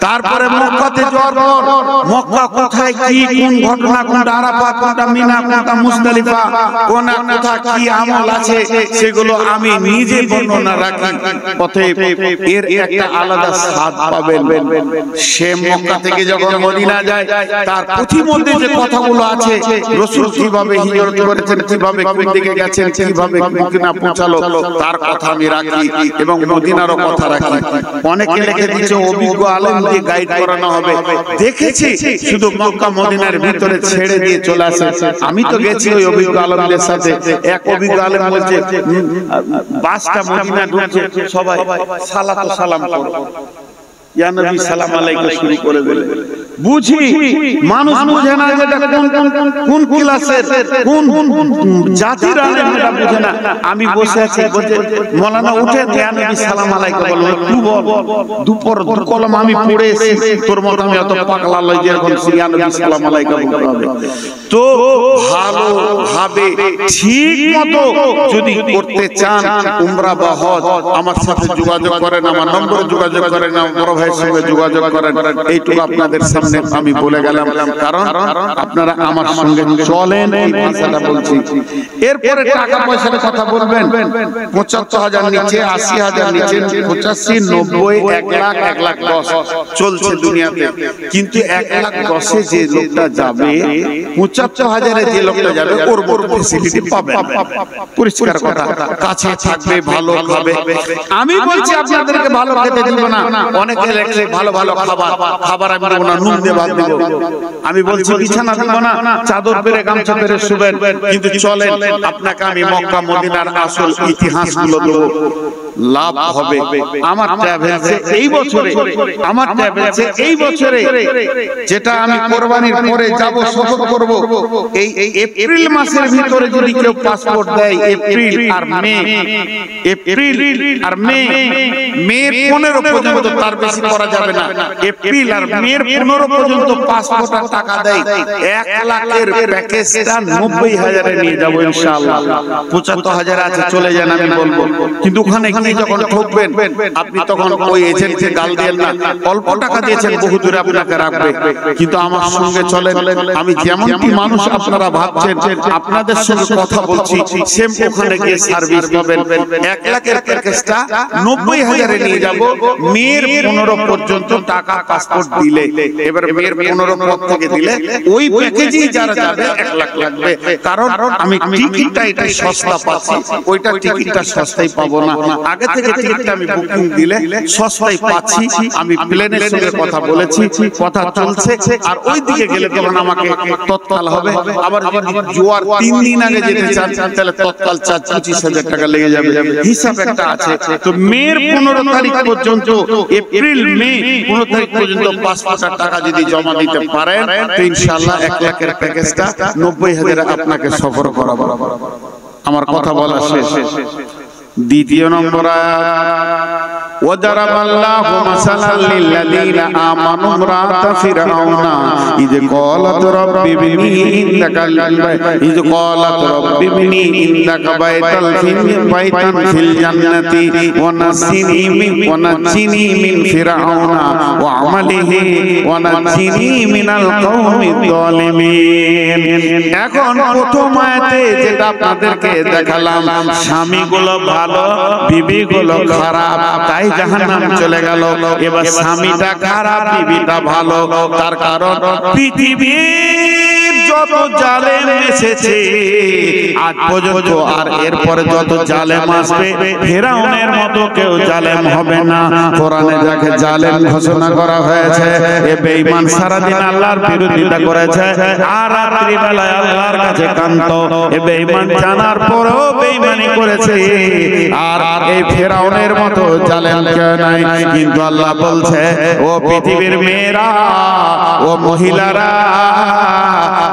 তারপরে মক্কাতে যাওয়ার পর, মক্কা কোথায় কি, কোন ঘটনা, কোনটা আরাফাত, কোনটা মিনা, কোনটা মুজদালিফা, কোনটা কোথা কি আমল আছে, সেগুলো আমি নিজে বর্ণনা রাখি। অতএব এর একটা আলাদা স্বাদ পাবেন। সে মক্কা থেকে যখন মদিনা যায়, তার পথিমধ্যে যে কথাগুলো আছে, রাসূল কিভাবে হিজরত করেছেন, কিভাবে কোন দিকে গেছেন, কিভাবে মদিনা পৌঁছালো, তার কথা আমি রাখি এবং মদিনারও কথা রাখি। অনেকে লিখে দিয়েছে অভিজ্ঞ আলেম দিয়ে গাইড করানো হবে। দেখেছি শুধু মক্কা মদিনার ভিতরে ছেড়ে দিয়ে চলে আসে। আমি তো গেছি ওই অভিজ্ঞ আলেমদের সাথে। এক অভিজ্ঞ আলেম বলছে, বাসটা মদিনা ঢুকছে, সবাই সালাত ও সালাম করো, ইয়া নবী সালাম আলাইকুম শুরু করে দিলেন। বুঝি মানুষ বুঝে না যেটা কোন ক্লাসের, কোন জাতির আলেম, এটা বুঝে না। আমি বসে আছি, বলছে মাওলানা উঠে, ইয়া নবী সালাম আলাইকুম বলল, তুই বল, দুপুর দু কলম আমি পড়ে এসেছি, তোর মত আমি এত পাগলা লই যে এখন ইয়া নবী সালাম আলাইকুম বলতে হবে। তো ভালোভাবে ঠিক মতো যদি করতে চান উমরা বা হজ, আমার সাথে যোগাযোগ করেন, আমার নম্বরে যোগাযোগ করেন, আমার বড় ভাইয়ের সঙ্গে যোগাযোগ করেন। এইটুকু আপনাদের সামনে সামনে আমি বলে গেলাম, কারণ আপনারা আমার সঙ্গে চলেন এই ভাষাটা বলছি। এরপরে টাকা পয়সার কথা বলবেন, ৭৫,০০০ নিচে, ৮০,০০০ নিচে, ৮৫, ৯০, ১,০০,০০০, ১,১০,০০০ চলছে দুনিয়াতে। কিন্তু ১,১০,০০০ যে লোকটা যাবে, ৭৫,০০০ যে লোকটা যাবে, ওর বড় ফ্যাসিলিটি পাবে না। পরিষ্কার কথা, কাছে থাকবে, ভালো খাবে। আমি বলছি আপনাদেরকে ভালো খেতে দিব না, অনেকে লেখে ভালো ভালো খাবার আমি দেবো না, নুন দিয়ে ভাত দেবো। আমি বলছি বিছানা দিব না, চাদর পেরে গামছা পেরে শুবেন। কিন্তু চলেন, আপনাকে আমি মক্কা মদিনার আসল ইতিহাসগুলো দেবো, লাভ হবে। আমার ট্রাভেলসে এই বছরে যেটা আমি কোরবানির পরে যাব, সফর করব, এই এপ্রিল মাসের ভিতরে যদি কেউ পাসপোর্ট দেয়, এপ্রিল আর মে 15 পর্যন্ত, তার বেশি করা যাবে না। এপ্রিল আর মে 15 পর্যন্ত পাসপোর্ট আর টাকা দেয়, 1 লাখের প্যাকেজটা 90,000 নিয়ে যাব ইনশাআল্লাহ। ৭৫,000 আছে, চলে যান, আমি বলবো। কিন্তু ওখানে গিয়ে যখন ঠকবেন, আপনি তখন ওই এজেন্টকে গাল দেন না, অল্প টাকা দিয়েছেন, বহু দূরে আপনাকে রাখবে। কিন্তু আমার সঙ্গে চলেন, আমি যেমনটি মানুষ আপনারা ভাবছেন, আপনাদের সঙ্গে কথা বলছি, সেম ওখানে গিয়ে সার্ভিস পাবেন। 1 লাখের প্যাকেজটা 90,000 নিয়ে যাব, মের 15 পর্যন্ত টাকা পাসপোর্ট দিলে। এবার মের 15 পর থেকে দিলে ওই প্যাকেজই যারা যাবে 1 লাখ লাগবে। কারণ আমি টিকিটটা এটা সস্তা পাচ্ছি, ওইটা টিকিটটা সস্তায় পাবো না। আগে থেকে টিকিটটা আমি বুকিং দিলে সস্তায় পাচ্ছি। আমি প্লেনের সঙ্গে কথা বলেছি, কথা চলছে। আর ওই দিকে গেলে তখন আমাকে তৎকাল হবে। আবার যদি জোয়ার 3 দিন আগে যেতে চান, তাহলে তৎকাল 25,000 টাকা লেগে যাবে, হিসাব একটা আছে। তো মের 15 তারিখ পর্যন্ত, এপ্রিল মে 15 তারিখ পর্যন্ত 5,000 টাকা যদি জমা দিতে পারেন, তো ইনশাআল্লাহ 1 লাখের প্যাকেজটা 90,000 আপনাকে সফর করাবো। আমার কথা বলা শেষ। দ্বিতীয় নম্বর আয়াত, ওয়াদারাবাল্লাহু মাসালাল লিল্লাযীনা আমানু ইমরাআতা ফিরআউনা ইয ক্বালাত রাব্বি ইবনি ইন্দাকা বাইতান ফিল জান্নাতি ওয়া নাজ্জিনি মিন ফিরআউনা ওয়া আমালিহি ওয়া নাজ্জিনি মিনাল কওমিয যালিমিন। এখন প্রথম আয়াতে যেটা আপনাদেরকে দেখালাম, স্বামীগুলো ভালো, বিবিগুলো খারাপ, তাই জাহান্নাম চলে গেল। এবার স্বামীটা খারাপ, বিবিটা ভালো। তার কারণ পৃথিবীর যত জালেম এসেছে আজ পর্যন্ত, আর এরপরে যত জালেম আসবে, ফিরআউনের মতো কেউ জালেম হবে না। কোরআনে যাকে জালেম ঘোষণা করা হয়েছে, এ বেঈমান সারাদিন আল্লাহর বিরোধিতা করেছে, আর রাত্রি বেলায় আল্লাহর কাছে কাঁদত। এ বেঈমান জানার পরেও বেঈমানি করেছে। আর এই ফিরআউনের মতো জালেম কেউ নাই। কিন্তু আল্লাহ বলছে, ও পৃথিবীর মেয়েরা, ও মহিলারা,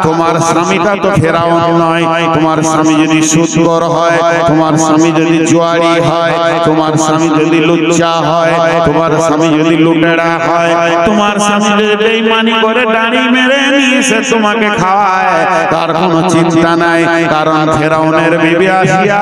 তোমার স্বামীটা তো ফিরআউন নয়। তোমার স্বামী যদি সুদখোর হয়, তোমার স্বামী যদি জুয়ারি হয়, তোমার স্বামী যদি লুচ্চা হয়, তোমার স্বামী যদি লুটেরা হয়, তোমার স্বামী যদি বেঈমানি করে দাড়ি মেরে নিয়ে সে তোমাকে খাওয়ায়, তার কোনো চিন্তা নাই। কারণ ফিরআউনের বিবি আসিয়া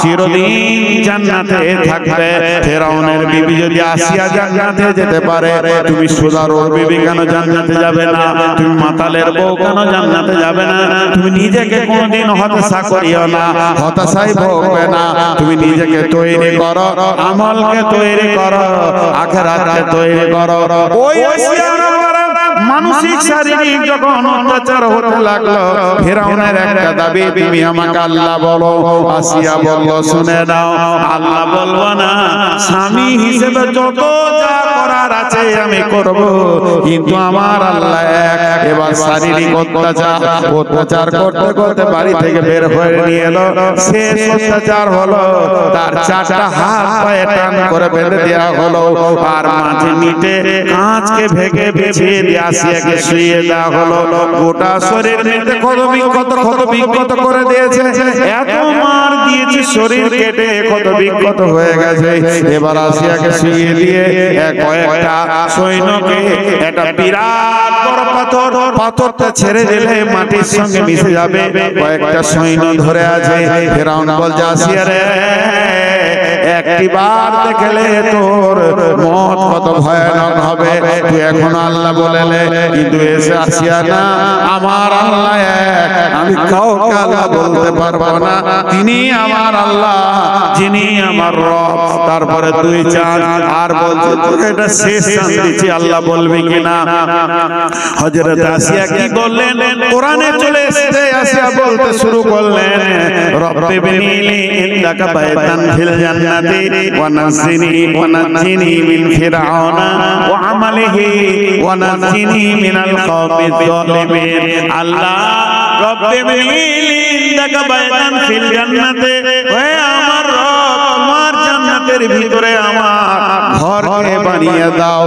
চিরদিন জান্নাতে থাকবে। ফিরআউনের বিবি যদি আসিয়া জান্নাতে যেতে পারে, তুমি সুদারোর বিবি কেন জান্নাতে যাবে না? তুমি মাতালের বউ কেন জান্নাতে যাবে না? তুমি নিজেকে কোনোদিন হতাশা করিও না, হতাশাই ভোগবে না। তুমি নিজেকে তৈরি করো, আমলকে তৈরি করো, আখিরাতকে তৈরি করো। ওই মানসিক শারীরিক যখন অত্যাচার হতে লাগলো, ফিরআউনের একটা দাবি, তুমি আমাকে আল্লাহ বলো। আসিয়া বলল, শুনে নাও, আল্লাহ বলবো না, স্বামী হিসেবে যত যা করার আছে আমি করব, কিন্তু আমার আল্লাহ এক। এবার শারীরিক অত্যাচার করতে করতে বাড়ি থেকে বের হয়ে নিয়ে এলো। শেষ অত্যাচার হলো, তার 4টা হাত পায়ে টান করে বেঁধে দেওয়া হলো, আর মাঝে নিতে কাঁচকে ভেঙে বিছিয়ে দিয়ে আসিয়াকে শুইয়ে দেওয়া হলো। গোটা শরীর নিতে ক্ষত বিক্ষত করে দিয়েছে, এত মার দিয়েছে, শরীর কেটে ক্ষত বিক্ষত হয়ে গেছে। এবার আসিয়াকে শুইয়ে দিয়ে কয়েকটা সৈন্যকে একটা বিরাট বড় পাথরটা ছেড়ে দিলে মাটির সঙ্গে মিশে যাবে। কয়েকটা সৈন্য ধরে আছে। ফিরআউন বলছে, আসিয়া রে, একটিবার দেখলে তোর মত কত ভয়ানক হবে। তুই এখন আল্লাহ বলেলে, কিন্তু এসে আসিয়া না আমার আল্লাহ এক, আমি কাউকে আল্লাহ বলতে পারবো না, তিনি আমার আল্লাহ, যিনি আমার রব। তারপরে তুই চান আর বলছে তোকে এটা শেষ চান দিচ্ছি, আল্লাহ বলবি কিনা। হযরত আসিয়া কি বললেন, কোরআনে চলে এসেছে, আসিয়া বলতে শুরু করলেন, রব্বি বিনিলি ইন্দাকা বাইতান ফিল জান্নাতি ওয়া নাজ্জিনি মিন ফিরআউনা ওয়া আমালিহি ওয়া নাজ্জিনি মিনাল কওমিজ যালিমিন। আল্লাহ রব্বি বিনিলি ইন্দাকা বাইতান ফিল জান্নাতি, ওহে আমার রব, আমার জান্নাতের ভিতরে আমার ঘরকে বানিয়ে দাও।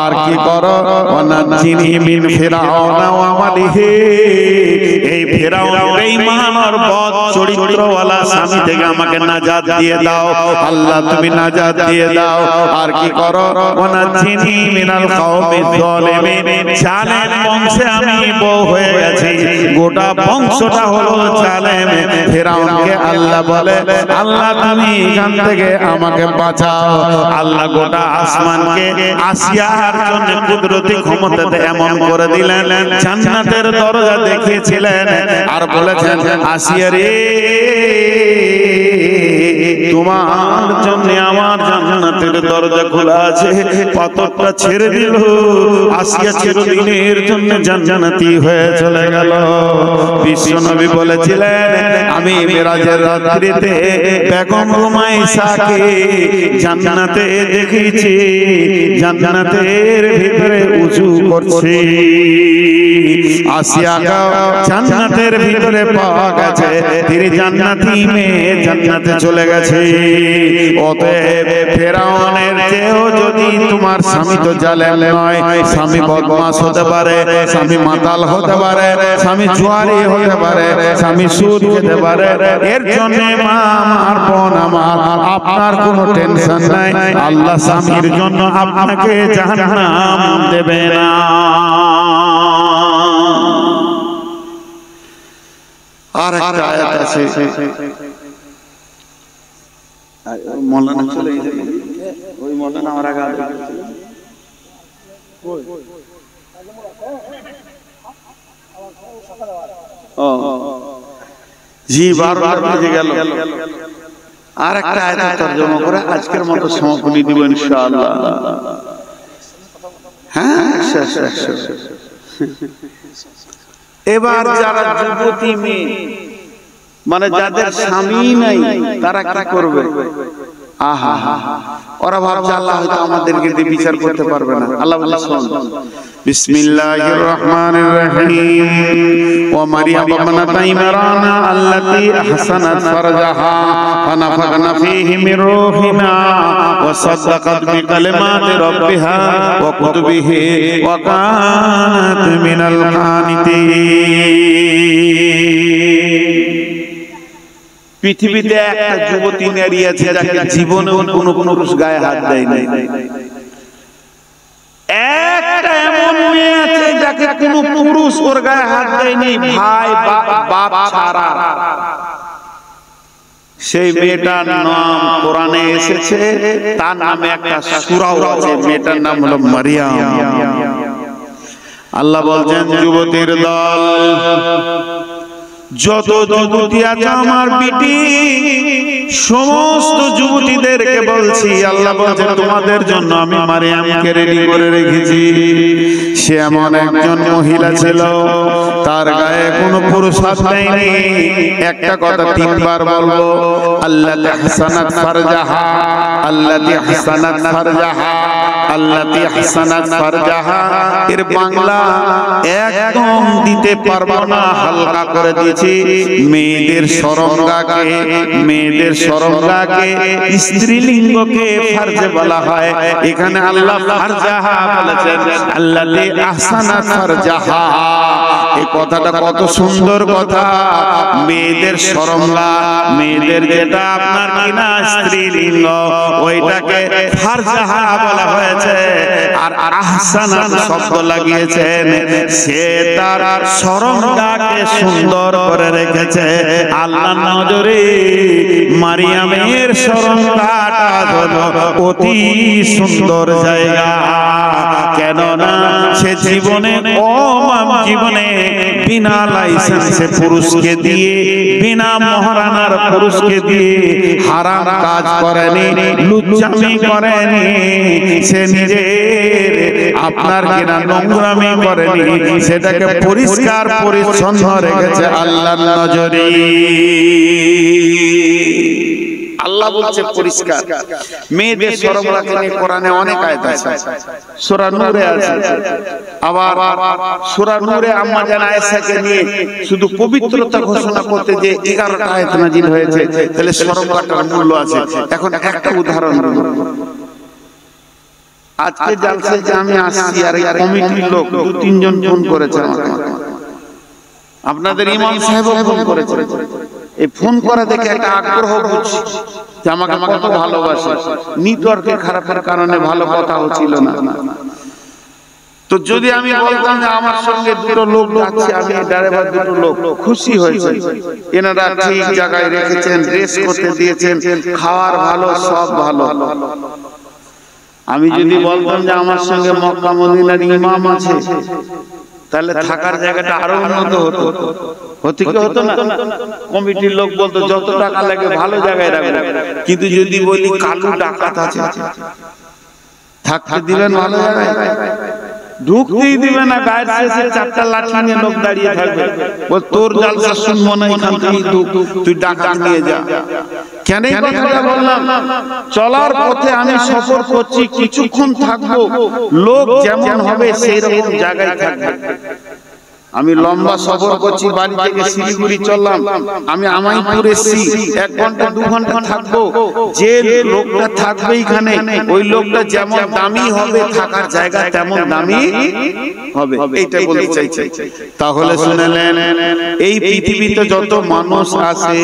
আর কি করো, ওয়া নাজ্জিনি মিন ফিরআউনা ওয়া আমালিহি, এই ফিরআউন বেঈমান আর বদ চরিত্রওয়ালা স্বামী থেকে আমাকে নাজাত দিয়ে দাও আল্লাহ, তুমি নাজাত দিয়ে দাও। আর কি করো, ওয়া নাজ্জিনি মিনাল কওমিজ যালিমিন, জালেম বংশে আমি বউ হয়ে গেছি, গোটা বংশটা হলো জালেম। ফিরআউনকে আল্লাহ বলে, আল্লাহ তুমি এখান থেকে আমাকে বাঁচাও। আল্লাহ গোটা আসমানকে আসিয়ার জন্য কুদরতি ক্ষমতাতে এমন করে দিলেন, জান্নাতের দরজা দেখিয়েছিলেন আর বলেছেন, আসিয়া রে, তোমার জন্য আমার জান্নাতের দরজা খোলা আছে। পাথরটা ছেড়ে দিল, আসিয়া চিরদিনের জন্য জান্নাতি হয়ে চলে গেল। বিশ্বনবী বলেছিলেন, আমি মেরাজের রাত্রিতে বেগম রুমাইসাকে জান্নাতে দেখেছি, জান্নাতের ভিতরে উজু করছে। আসিয়াকে জান্নাতের ভিতরে পাওয়া গেছে, তিনি জান্নাতি মেয়ে, জান্নাতে চলে গেছে। অতএব ফিরআউনের চেয়েও যদি তোমার স্বামী তো জালেম নয়, স্বামী বদমাশ হতে পারে, স্বামী মাতাল হতে পারে, স্বামী জুয়ারি হতে পারে, স্বামী সুদ খেতে পারে, এর জন্য মা আমার, বোন আমার, আপনার কোনো টেনশন নাই। আল্লাহ স্বামীর জন্য আপনাকে জাহান্নাম দেবে না। আর একটা আয়াত আছে, মৌলানা চলে গেছে, ওই মৌলানা আমার আগে জি 12টা বেজে গেল। আর একটা আয়াত তরজমা করে আজকের মতো সমাপনী দিব ইনশাআল্লাহ। হ্যাঁ, এবার যারা যুবতী মেয়ে, মানে যাদের স্বামী নাই, তারা কি করবে? আহা, ওরা ভাবছে আল্লাহ হয়তো আমাদেরকে দিয়ে বিচার করতে পারবে না। আল্লাহ বলে, শোন, বিসমিল্লাহির রহমানির রহিম, ওয়া মারইয়াম ইবনাত ইমরান আল্লাতী আহসানাত ফারজাহা ফানাফাখনা ফীহি মির রূহিনা ওয়া সাদ্দাকাত বিকালিমাতি রাব্বিহা ওয়া কুতুবিহি ওয়া কানাত মিনাল কানিতিন। পৃথিবীতে একটা যুবতী নারী আছে যাকে জীবনে কোনো পুরুষ গায়ে হাত দেয় নাই। একটা এমন মেয়ে আছে যাকে কোনো পুরুষ ওর গায়ে হাত দেয়নি, ভাই বাপ ছাড়া। সেই মেয়েটার নাম কোরআনে এসেছে, তার নামে একটা সূরাও আছে, মেয়েটার নাম হলো মারিয়াম। আল্লাহ বলছেন, যুবতীর দল, যত যুবতী আছে আমার বিটি, সমস্ত যুবতীদেরকে বলছি, আল্লাহ বলছেন তোমাদের জন্য আমি মারিয়ামকে রেডি করে রেখেছি। সে এমন একজন মহিলা ছিল, তার গায়ে কোনো পুরুষ হাত দেয়নি। একটা কথা তিনবার বলবো, আল্লাতী আহসানাত ফারজাহা, আল্লাতী আহসানাত ফারজাহা, আল্লাতী আহসানাত ফারজাহা। এর বাংলা একদম দিতে পারবো না, হালকা করে দিয়েছি। মেয়েদের শরমগাকে, মেয়েদের শরমগাকে স্ত্রীলিঙ্গকে ফারজে বলা হয়। এখানে আল্লাহ ফারজাহা বলেছেন, আল্লাতী আহসানাত ফারজাহা। এই কথাটা কত সুন্দর কথা। মেয়েদের শরমগা, মেয়েদের যেটা আপনার কিনা স্ত্রীলিঙ্গ, ওইটাকে ফারজাহা বলা হয়েছে। আর আহসানাত শব্দ লাগিয়েছেন, সে তার শরমগাকে সুন্দর করে রেখেছে। আল্লাহর নজরে মারিয়ামের শরমগাটা হলো অতি সুন্দর জায়গা। কেননা সে জীবনে জীবনে বিনা লাইসেন্সে পুরুষকে দিয়ে, বিনা মহারানার পুরুষকে দিয়ে হারাম কাজ করেনি, লুচ্চামি করেনি, সে নিজের আপনার কিনা নোংরামি করেনি, সেটাকে পরিষ্কার পরিচ্ছন্ন রেখেছে আল্লাহর নজরে। আল্লাহ বলছে পরিষ্কার। মেয়েদের শরমগাকে নিয়ে কোরআনে অনেক আয়াত আছে, সূরা নূরে আছে, আবার সূরা নূরে আম্মা জান আয়েশাকে নিয়ে শুধু পবিত্রতা ঘোষণা করতে যে 11টা আয়াত নাযিল হয়েছে, তাহলে শরমগাটার মূল্য আছে। এখন একটা উদাহরণ দেব। আজকে জালসায় যে আমি আসছি, আর এই কমিটির লোক 2-3 জন ফোন করেছে আমাকে, আপনাদের ইমাম সাহেবও ফোন করেছে। এই ফোন করা দেখে একটা আগ্রহ বুঝছি যে আমাকে কত ভালোবাসে। নেটওয়ার্কের খারাপের কারণে ভালো কথা হচ্ছিল না। তো যদি আমি বলতাম যে আমার সঙ্গে 2টো লোক যাচ্ছে, আমি ড্রাইভার 2টো লোক খুশি হয়েছে, এনারা ঠিক জায়গায় রেখেছেন, ড্রেস করতে দিয়েছেন, খাওয়ার ভালো, সব ভালো। আমি যদি বলতাম যে আমার সঙ্গে মক্কা মদিনার ইমাম আছে, তাহলে থাকার জায়গাটা আরো উন্নত হতো। হতে কি হতো না? কমিটির লোক বলতো যত টাকা লাগে ভালো জায়গায় রাখবো, কিন্তু যদি বলি কালু ডাকাত আছে, থাকতে দিবেন ভালো জায়গায়? ঢুকতেই দিবে না। গায়ের শেষে 4টা লাঠি নিয়ে লোক দাঁড়িয়ে থাকবে, বল তোর জালসা শুনবো না, এখান থেকে তুই ডাকাত নিয়ে যা। কেন এই কথাটা বললাম? চলার পথে আমি সফর করছি, কিছুক্ষণ থাকবো, লোক যেমন হবে সেই রকম জায়গায় থাকবে। আমি লম্বা সফর করছি, বাড়ি থেকে শিলিগুড়ি চললাম, আমি আমাইপুর এসেছি, 1 ঘন্টা 2 ঘন্টা থাকবো, যে লোকটা থাকবে এখানে, ওই লোকটা যেমন দামি হবে, থাকার জায়গা তেমন দামি হবে, এইটা বলতে চাইছি। তাহলে শুনলেন, এই পৃথিবীতে যত মানুষ আছে,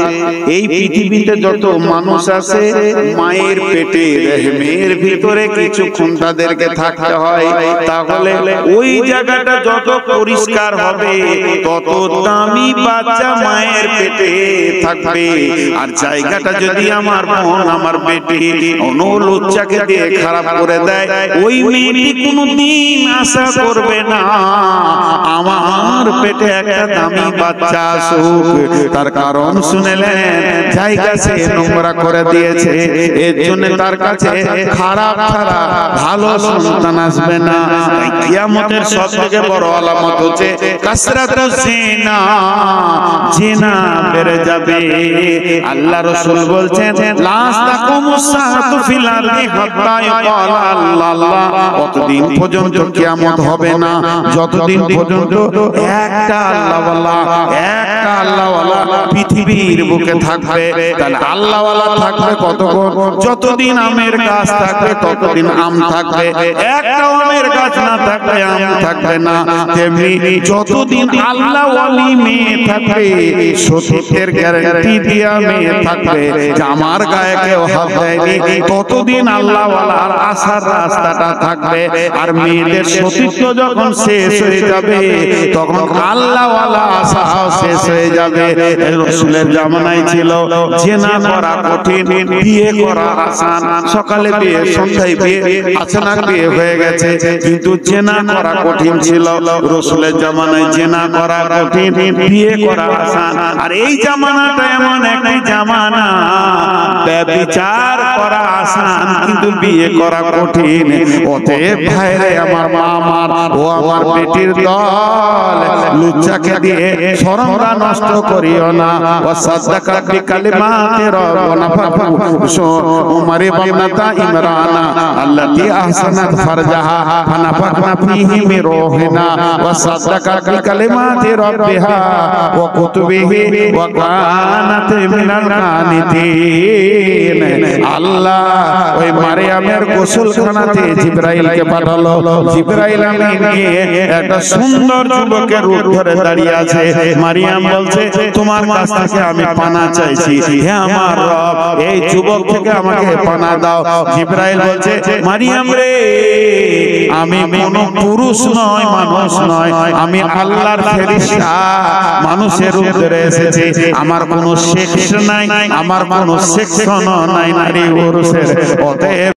এই পৃথিবীতে যত মানুষ আছে, মায়ের পেটে রেহমের ভিতরে কিছুক্ষণ তাদেরকে থাকতে হয়। তাহলে ওই জায়গাটা যত পরিষ্কার হবে, তত দামি বাচ্চা মায়ের পেটে থাকবে। আর জায়গাটা যদি আমার বোন, আমার বেটি অনুলুচ্চাকে দিয়ে খারাপ করে দেয়, ওই মেয়েটি কোনদিন আশা করবে না আমার পেটে একটা দামি বাচ্চা আসুক। তার কারণ শুনলেন, জায়গা সে নোংরা করে দিয়েছে, এর জন্য তার কাছে খারাপ ছাড়া ভালো সন্তান আসবে না। কিয়ামতের সবথেকে বড় আলামত হচ্ছে কাসরাতুজ জিনা, জিনা বেড়ে যাবে। আল্লাহ রাসূল বলছেন, লাস তাকুমুস সাআতু ফিল আরদি হাত্তা ইয়াকাল আল্লাহ, কতদিন পর্যন্ত কিয়ামত হবে না, যতদিন পর্যন্ত একটা আল্লাহওয়ালা পৃথিবীর বুকে থাকবে। তাহলে আল্লাহওয়ালা থাকবে কতক্ষণ? যতদিন আমের গাছ থাকবে ততদিন আম থাকবে, একটা আমের গাছ না থাকলে আম থাকবে না। তেমনি যতদিন আল্লাহওয়ালি মেয়ে থাকবে, সতীত্বের গ্যারান্টি দিয়া মেয়ে থাকবে যে আমার গায়ে কেউ হাত দেয়নি, ততদিন আল্লাহওয়ালার আসার রাস্তাটা থাকবে। আর মেয়েদের সতীত্ব যখন শেষ হয়ে যাবে, তখন আল্লাহওয়ালা আসাও শেষ হয়ে যাবে। রাসূলের জামানায় ছিল জিনা করা কঠিন, বিয়ে করা আসান। সকালে বিয়ে, সন্ধ্যায় বিয়ে, আচানক বিয়ে হয়ে গেছে, কিন্তু জিনা করা কঠিন ছিল। রাসূলের জামানায় জিনা করা কঠিন, বিয়ে করা আসান। আর এই জামানাটা এমন একটি জামানা, ব্যভিচার করা আসান কিন্তু বিয়ে করা কঠিন। অতএব ভাইরে আমার, মা আমার, ও আমার বেটির দল, লুচ্চাকে দিয়ে শরমটা নষ্ট করিও না। ওয়াসাদাকা বিকালিমাতি রাব্বিনা ফাকুশু উমার ইবনাতা ইমরানা আল্লাতী আহসানাত ফারজাহা ফানাফাখনা ফীহি মির রূহিনা ওয়াসাদাকা বিকালিমাতি রাব্বিহা ওয়া কুতুবিহি ওয়া কানাত মিনাল কানিতিন। আল্লাহ ওই মারিয়ামের গোসলখানাতে জিবরাইলকে পাঠালো। জিবরাইল আমিন গিয়ে একটা সুন্দর যুবকের রূপ ধরে দাঁড়িয়ে আছে। মারিয়াম বলছে, তোমার কাছ থেকে আমি পানা চাইছি, হে আমার রব, এই যুবক থেকে আমাকে পানা দাও। জিবরাইল বলছে, মারিয়াম রে, আমি কোনো পুরুষ নয়, মানুষ নয়, আমি আল্লাহর ফেরেশতা, মানুষের রূপ ধরে এসেছি। আমার কোনো সেক্স নাই, আমার কোনো সেকশন নাই নারী পুরুষের। অতএব